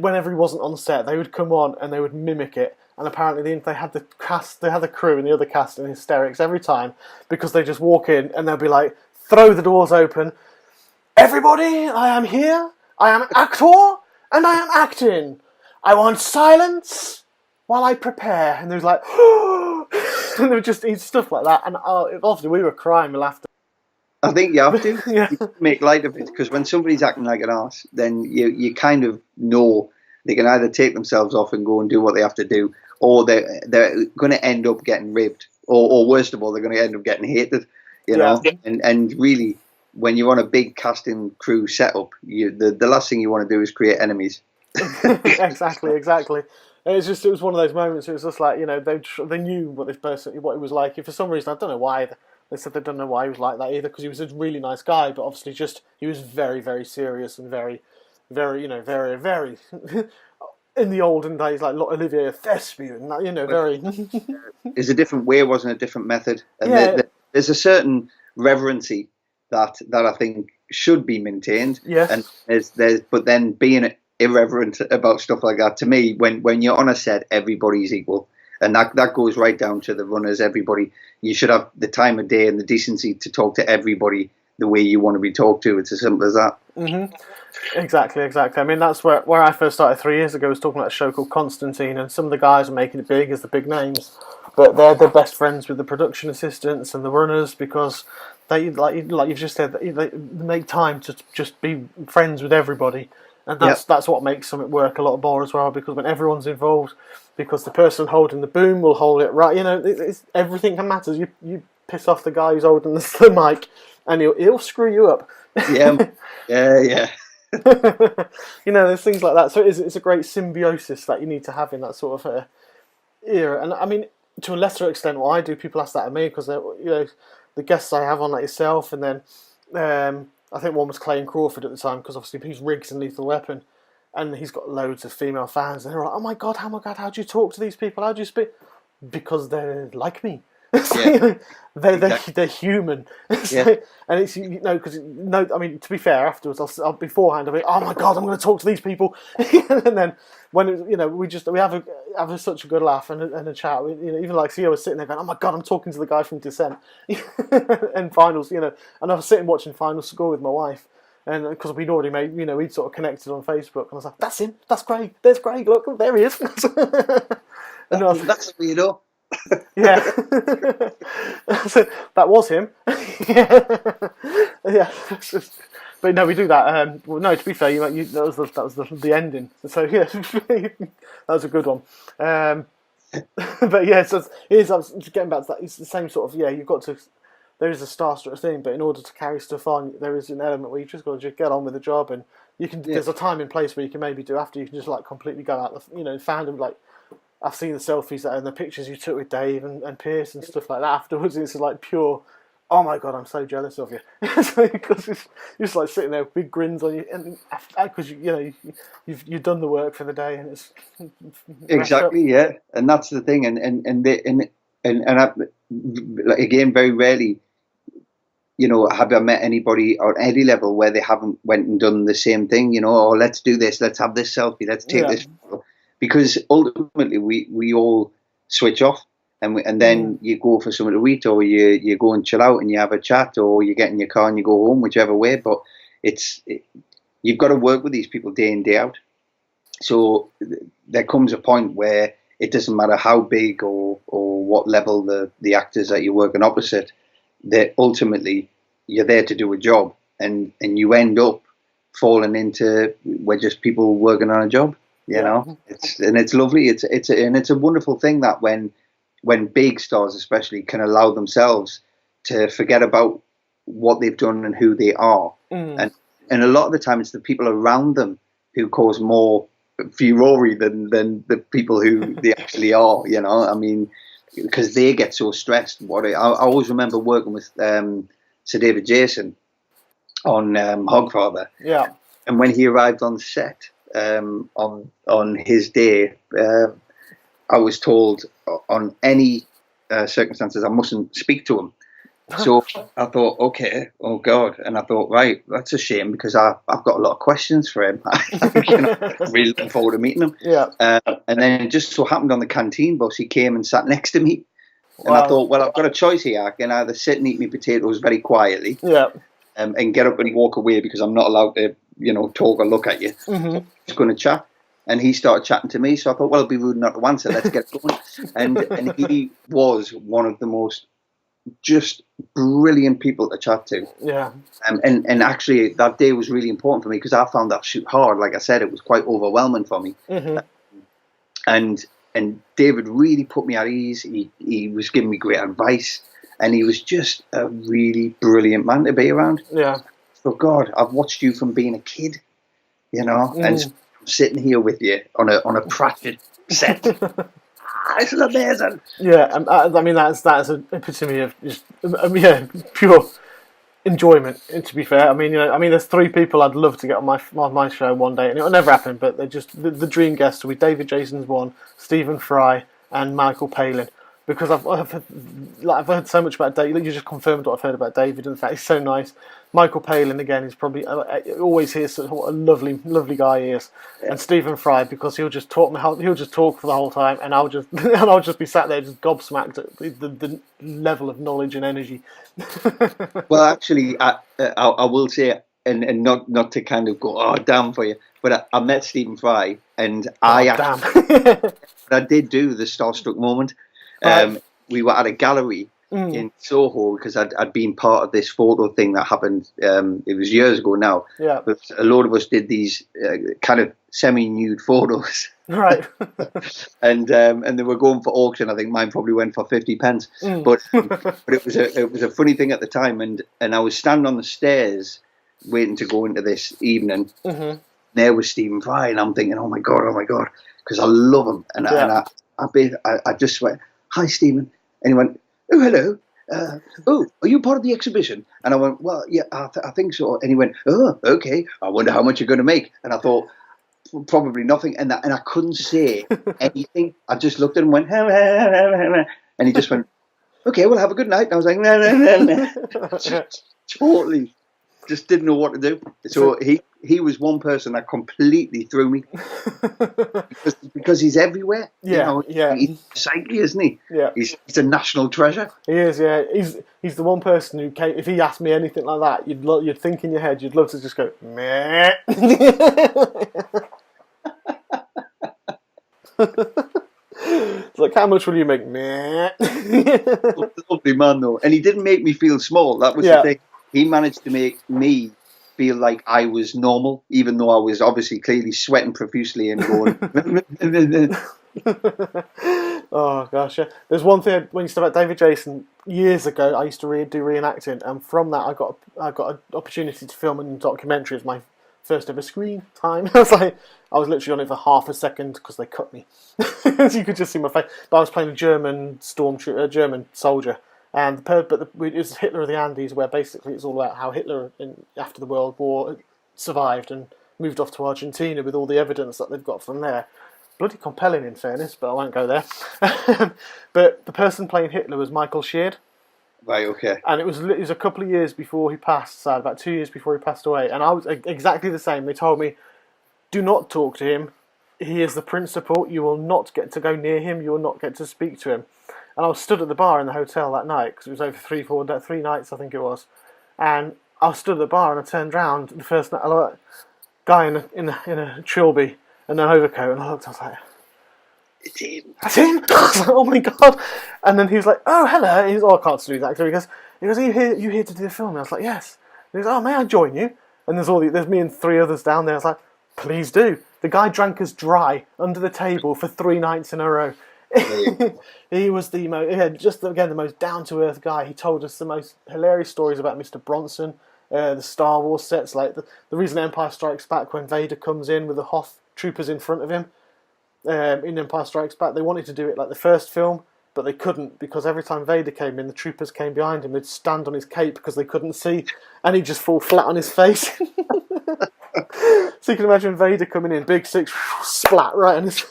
whenever he wasn't on set, they would come on and they would mimic it. And apparently they had the crew and the other cast in hysterics every time, because they just walk in and they'll be like, throw the doors open. Everybody, I am here. I am an actor, and I am acting. I want silence while I prepare. And there was like, and there was just stuff like that. And obviously we were crying with laughter. I think you have to. Yeah. You make light of it, because when somebody's acting like an arse, then you kind of know they can either take themselves off and go and do what they have to do, or they're going to end up getting ribbed, or worst of all, they're going to end up getting hated. You know, and really, when you're on a big casting crew setup, the last thing you want to do is create enemies. Exactly. And it was one of those moments. It was just like, they knew what he was like. If for some reason, I don't know why, they said they don't know why he was like that either, because he was a really nice guy, but obviously he was very, very serious and very, very, very, very in the olden days, like Olivier Thespian, very. It's a different way, wasn't it? A different method, and there's a certain reverency that I think should be maintained. Yes. And but then being irreverent about stuff like that, to me, when you're on a set, everybody's equal, and that goes right down to the runners. Everybody, you should have the time of day and the decency to talk to everybody the way you want to be talked to. It's as simple as that. Mm-hmm. Exactly. I mean, that's where I first started 3 years ago. I was talking about a show called Constantine, and some of the guys are making it big as the big names, but they're best friends with the production assistants and the runners, because they, like you've just said, they make time to just be friends with everybody, and that's what makes something work a lot more as well. Because when everyone's involved, because the person holding the boom will hold it right. It's everything that matters. You piss off the guy who's holding the mic, and he'll screw you up. Yeah. There's things like that. So it's a great symbiosis that you need to have in that sort of era. And I mean, to a lesser extent, what I do, people ask that of me, because the guests I have on, like yourself, and then I think one was Clay Crawford at the time, because obviously he's Riggs in Lethal Weapon, and he's got loads of female fans, and they're like, oh my god, how do you talk to these people? How do you speak? Because they're like me. They're human. Yeah. And it's because I mean, to be fair, afterwards I'll beforehand I'll be, oh my god, I'm going to talk to these people, and then when we have such a good laugh and a chat. Even like Theo was sitting there going, oh my god, I'm talking to the guy from Descent, and finals, and I was sitting watching Final Score with my wife. And because we'd already made, we'd sort of connected on Facebook, and I was like, "That's him. That's Craig. There's Craig. Look, there he is." That's weirdo. Yeah, that was him. Yeah. But no, we do that. Well, no, to be fair, that was the ending. So yeah, that was a good one. But yeah, so it is. Getting back to that, it's the same sort of. Yeah, you've got to. There is a starstruck thing, but in order to carry stuff on, there is an element where you just got to get on with the job, and you can. Yeah. There's a time and place where you can maybe do after. You can just like completely go out. Fandom, like I've seen the selfies and the pictures you took with Dave and Pierce and stuff like that afterwards. It's like pure. Oh my god, I'm so jealous of you, because you're just like sitting there with big grins on you, and because you've done the work for the day, and it's exactly yeah, and that's the thing, and I, again, very rarely, have I met anybody on any level where they haven't went and done the same thing, oh, let's do this, let's have this selfie, let's take this, because ultimately we all switch off. And then you go for something to eat, or you go and chill out and you have a chat, or you get in your car and you go home, whichever way. But you've got to work with these people day in, day out. So there comes a point where it doesn't matter how big or what level the actors that you're working opposite, that ultimately you're there to do a job, and you end up falling into, we're just people working on a job, It's lovely. It's a wonderful thing that when big stars especially can allow themselves to forget about what they've done and who they are. And a lot of the time it's the people around them who cause more furore than the people who they actually are, I mean, because they get so stressed. I always remember working with Sir David Jason on Hogfather. Yeah. And when he arrived on set on his day, I was told on any circumstances I mustn't speak to him. So I thought, okay, oh God. And I thought, right, that's a shame, because I've got a lot of questions for him. Really looking forward to meeting him. Yeah. And then it just so happened on the canteen bus, he came and sat next to me. And I Wow. thought, well, I've got a choice here. I can either sit and eat my potatoes very quietly, Yeah. and get up and walk away because I'm not allowed to, talk or look at you. Mm-hmm. So I'm just going to chat. And he started chatting to me, so I thought, well, it'd be rude not to answer. Let's get going. And he was one of the most just brilliant people to chat to. Yeah. And actually, that day was really important for me because I found that shoot hard. Like I said, it was quite overwhelming for me. Mm-hmm. And David really put me at ease. He was giving me great advice, and he was just a really brilliant man to be around. Yeah. So God, I've watched you from being a kid, and I'm sitting here with you on a Pratchett set. This is amazing. Yeah, I mean that's an epitome of just pure enjoyment. And to be fair, I mean there's three people I'd love to get on my show one day, and it'll never happen. But they're just the dream guests will be David Jason's one, Stephen Fry, and Michael Palin. Because I've heard so much about David. You just confirmed what I've heard about David, and the fact he's so nice. Michael Palin again is probably always hears what a lovely guy he is, and Stephen Fry because he'll just talk for the whole time, and I'll just be sat there just gobsmacked at the level of knowledge and energy. Well, actually, I will say, and not to kind of go damn for you, but I met Stephen Fry, and I did do the starstruck moment. We were at a gallery in Soho because I'd been part of this photo thing that happened. It was years ago now. Yeah. But a load of us did these kind of semi-nude photos. Right. and they were going for auction. I think mine probably went for 50 pence. But it was a funny thing at the time. And I was standing on the stairs waiting to go into this evening. Mm-hmm. There was Stephen Fry, and I'm thinking, oh my god, because I love him. And I just went, hi, Stephen. And he went, oh, hello. Are you part of the exhibition? And I went, well, yeah, I think so. And he went, oh, okay. I wonder how much you're going to make. And I thought, probably nothing. And I couldn't say anything. I just looked at him and went, and he just went, okay, well, have a good night. And I was like, totally just didn't know what to do. So he was one person that completely threw me because he's everywhere. Yeah, He's psyche, isn't he? Yeah, he's a national treasure. He is. Yeah, he's the one person who came. If he asked me anything like that, you'd think in your head you'd love to just go meh. It's like, how much will you make? Meh. Lovely man though, and he didn't make me feel small. That was the thing. He managed to make me feel like I was normal, even though I was obviously clearly sweating profusely and going. Oh gosh, yeah. There's one thing when you talk about David Jason years ago. I used to do reenacting, and from that I got an opportunity to film a documentary as my first ever screen time. I was literally on it for half a second because they cut me, so you could just see my face. But I was playing a German stormtrooper, a German soldier. And it was Hitler of the Andes, where basically it's all about how Hitler, after the World War, survived and moved off to Argentina with all the evidence that they've got from there. Bloody compelling, in fairness, but I won't go there. But the person playing Hitler was Michael Sheard. Right, okay. And it was a couple of years before he passed, about 2 years before he passed away. And I was exactly the same. They told me, do not talk to him. He is the principal. You will not get to go near him. You will not get to speak to him. And I was stood at the bar in the hotel that night, because it was over 3 nights, I think it was. And I was stood at the bar, and I turned round the first night, I looked, guy in a trilby and an overcoat, and I looked, I was like, it's him. That's him? I was like, oh my god. And then he was like, oh, hello. He goes, I can't do that. So he goes, are you here to do the film? And I was like, yes. And he goes, oh, may I join you? And there's me and 3 others down there. I was like, please do. The guy drank us dry under the table for 3 nights in a row. He was the most down-to-earth guy. He told us the most hilarious stories about Mr. Bronson, the Star Wars sets, like the reason Empire Strikes Back, when Vader comes in with the Hoth troopers in front of him in Empire Strikes Back, they wanted to do it like the first film, but they couldn't, because every time Vader came in, the troopers came behind him, they'd stand on his cape because they couldn't see, and he'd just fall flat on his face. So you can imagine Vader coming in, big six, splat right on his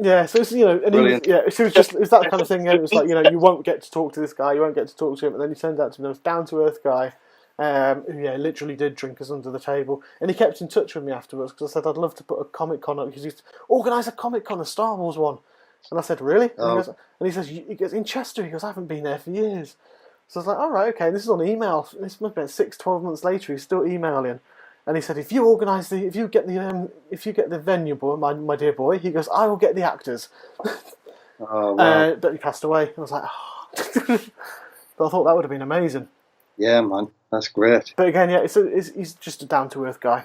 yeah, so it's, and it's that kind of thing. It was like, you won't get to talk to this guy, you won't get to talk to him, and then he turned out to be the most down-to-earth guy, who literally did drink us under the table, and he kept in touch with me afterwards because I said I'd love to put a Comic-Con up, because he'd organise a Comic-Con, a Star Wars one, And I said, really? And Oh, he goes, in Chester. He goes, I haven't been there for years. So I was like, all right, okay. And this is on email. This must have been 12 months later. He's still emailing. And he said, if you get the venue boy, my dear boy, he goes, I will get the actors. oh wow. But he passed away. And I was like, oh. But I thought that would have been amazing. Yeah, man, that's great. But again, yeah, he's just a down to earth guy.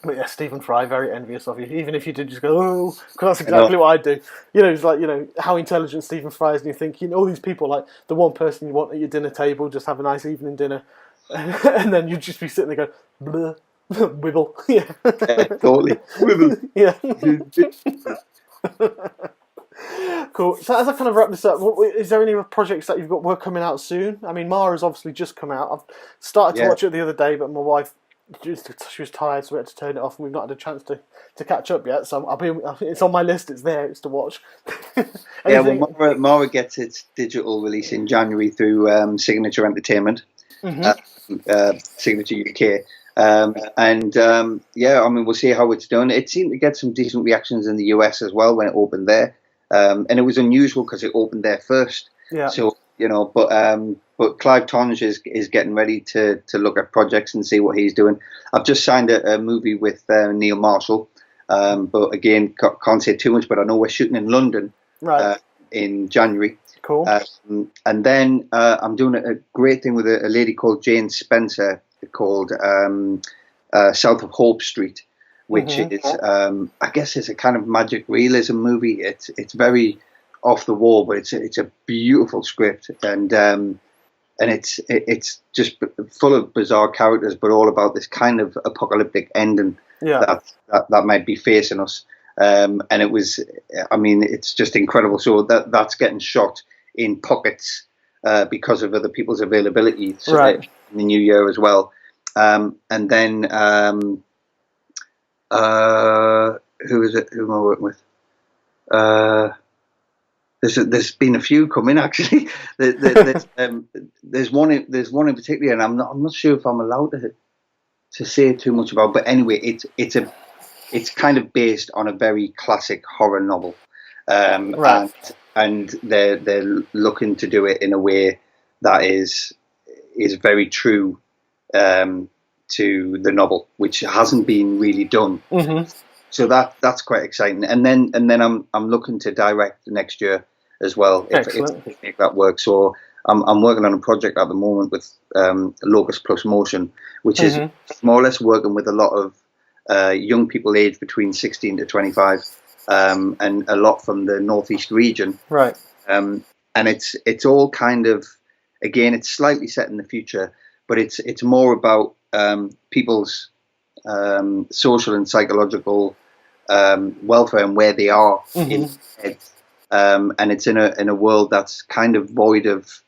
But yeah, Stephen Fry, very envious of you. Even if you did just go, oh, because that's exactly what I'd do. You know, it's like, you know, how intelligent Stephen Fry is, and you think, you know, all these people, like the one person you want at your dinner table, just have a nice evening dinner, and then you'd just be sitting there going, bleh, wibble, yeah, Totally. yeah. Cool. So as I kind of wrap this up, is there any projects that you've got work coming out soon? I mean, Mara's obviously just come out. I've started to watch it the other day, but my wife, she was tired, so we had to turn it off, and we've not had a chance to catch up yet. So it's on my list. It's there. It's to watch. Yeah, well, Mara gets its digital release in January through Signature Entertainment, Signature UK. Yeah, I mean, we'll see how it's done. It seemed to get some decent reactions in the US as well when it opened there. And it was unusual because it opened there first. Yeah. So, you know, but Clive Tonge is getting ready to look at projects and see what he's doing. I've just signed a movie with Neil Marshall. But again, can't say too much, but I know we're shooting in London in January. Cool. And then I'm doing a great thing with a lady called Jane Spencer called South of Hope Street, which is, I guess, it's a kind of magic realism movie. It's very off the wall, but it's a beautiful script, and it's just full of bizarre characters, but all about this kind of apocalyptic ending that might be facing us. And it was, I mean, it's just incredible. So that's getting shot in pockets because of other people's availability in the new year as well. And then who is it? Who am I working with? There's been a few coming actually. There's one in particular, and I'm not sure if I'm allowed to say too much about. But anyway, it's kind of based on a very classic horror novel, and they're looking to do it in a way that is very true to the novel, which hasn't been really done. So that's quite exciting. And then I'm looking to direct next year as well if I make that work. So I'm working on a project at the moment with Locus Plus Motion, which is more or less working with a lot of young people aged between 16 to 25, and a lot from the northeast region. Right. And it's all kind of, again, it's slightly set in the future, but it's more about people's social and psychological welfare and where they are in head. And it's in a world that's kind of void of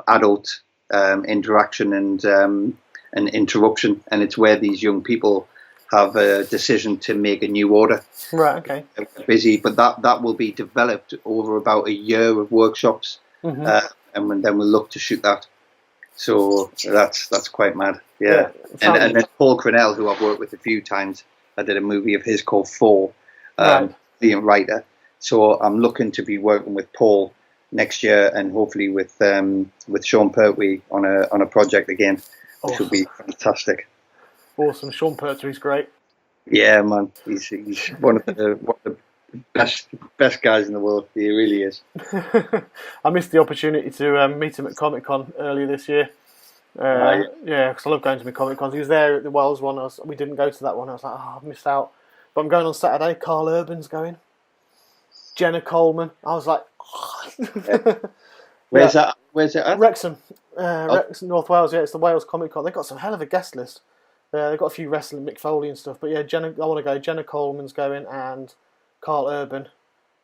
adult interaction and interruption, and it's where these young people have a decision to make a new order. Right. Okay. They're busy, but that will be developed over about a year of workshops, and then we'll look to shoot that. So that's quite mad. Yeah. And then Paul Cronell, who I've worked with a few times, I did a movie of his called Four, the writer. So I'm looking to be working with Paul next year, and hopefully with Sean Pertwee on a project again, which will be fantastic. Awesome. Sean Pertwee's great. Yeah, man. He's one of the best guys in the world. He really is. I missed the opportunity to meet him at Comic Con earlier this year. Yeah, because I love going to my Comic Cons. He was there at the Wells one. We didn't go to that one. I was like, I've missed out. But I'm going on Saturday. Carl Urban's going. Jenna Coleman. I was like, Where's that? Where's it at? Wrexham. Wrexham, North Wales. Yeah, it's the Wales Comic Con. They've got some hell of a guest list. They've got a few wrestling, Mick Foley and stuff. But yeah, I want to go. Jenna Coleman's going, and Carl Urban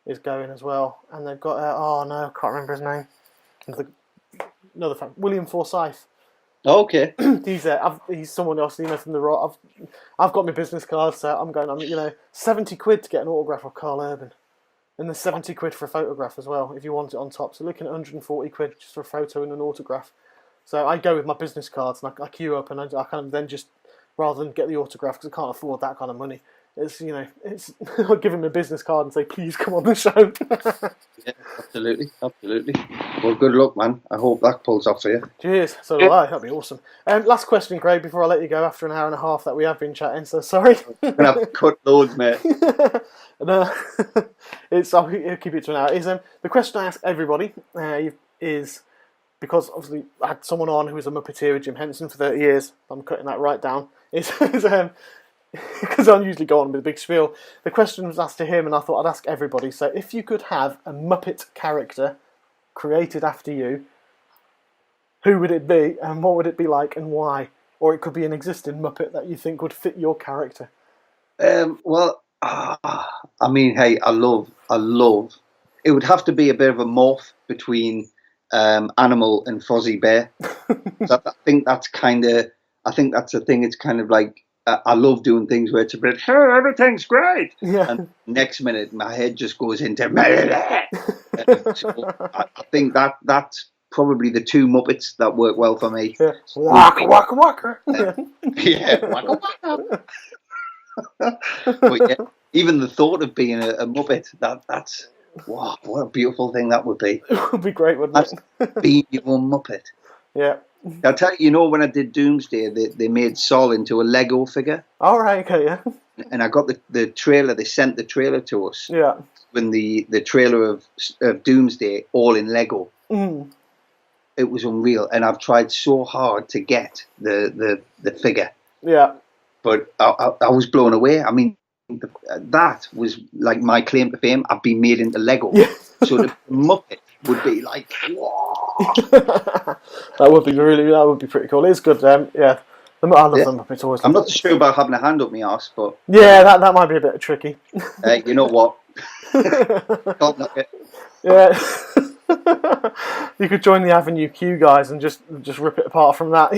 is going as well. And they've got, I can't remember his name. Another fan, William Forsyth. Okay. He's someone else, from the Rock. I've got my business card, so I'm going. £70 to get an autograph of Carl Urban, and there's £70 for a photograph as well if you want it on top. So looking at £140 just for a photo and an autograph. So I go with my business cards and I queue up, and I kind of then just, rather than get the autograph because I can't afford that kind of money, it's I'll give him a business card and say, please come on the show. Yeah, absolutely. Well, good luck, man. I hope that pulls off for you. Cheers. So do I. That'd be awesome. Last question, Craig, before I let you go after an hour and a half that we have been chatting. So sorry. I'm gonna have to cut loads, mate. No, I'll keep it to an hour. The question I ask everybody is, because obviously I had someone on who was a Muppeteer with Jim Henson for 30 years. I'm cutting that right down. Because I usually go on with a big spiel. The question was asked to him, and I thought I'd ask everybody. So, if you could have a Muppet character created after you, who would it be, and what would it be like, and why? Or it could be an existing Muppet that you think would fit your character. Well, I mean, hey, I love. It would have to be a bit of a morph between Animal and Fozzie Bear. So I think that's the thing. It's kind of like. I love doing things where it's a bit, hey, everything's great. Yeah. And next minute, my head just goes into. So I think that's probably the two Muppets that work well for me. Yeah. Waka, waka, waka. Yeah, waka, waka. But yeah, even the thought of being a Muppet, that's wow, what a beautiful thing that would be. It would be great, wouldn't it? Being your own Muppet. Yeah. I'll tell you, when I did Doomsday, they made Sol into a Lego figure. All right, okay, yeah. And I got the trailer. They sent the trailer to us. Yeah. When the trailer of Doomsday, all in Lego. Mm. It was unreal, and I've tried so hard to get the figure. Yeah. But I was blown away. I mean, that was like my claim to fame. I've been made into Lego. Yeah. So the Muppet would be like, whoa. That would be pretty cool. It's good. Yeah. I love them Muppets. Always. I'm not sure about having a hand up my arse, but yeah, that might be a bit tricky. You know what? Can't knock it. Yeah. You could join the Avenue Q guys and just rip it apart from that.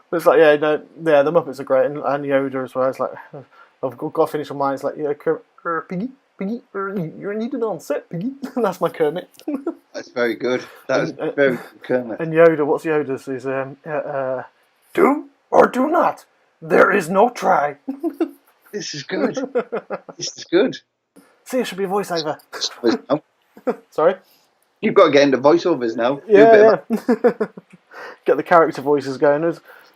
But it's like, the Muppets are great, and Yoda as well. It's like, I've got to finish on mine. It's like, Piggy, you're needed on set, Piggy. That's my Kermit. That's very good. That is very good, Kermit. And Yoda, what's Yoda's? Is do or do not. There is no try. This is good. This is good. See, it should be a voiceover. Sorry? You've got to get into voiceovers now. Yeah. Get the character voices going.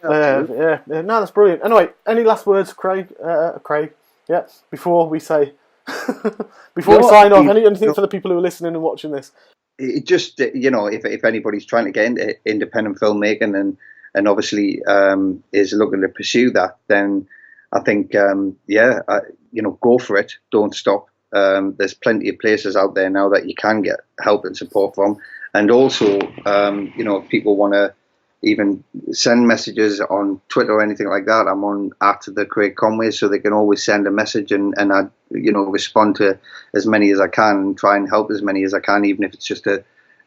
Yeah. No, that's brilliant. Anyway, any last words, Craig? Yeah. Before we say, before we sign off, anything for the people who are listening and watching this? It just, if anybody's trying to get into independent filmmaking and obviously is looking to pursue that, then I think, go for it. Don't stop. There's plenty of places out there now that you can get help and support from. And also, if people want to even send messages on Twitter or anything like that, I'm on @ Craig Conway, so they can always send a message and I, respond to as many as I can and try and help as many as I can, even if it's just a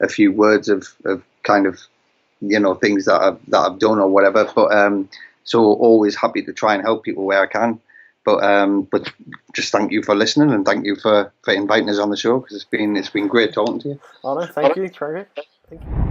few words of kind of, things that I've done or whatever. But so always happy to try and help people where I can. But just thank you for listening and thank you for inviting us on the show, because it's been great talking to you. Oh no, thank you, Craig. Thank you.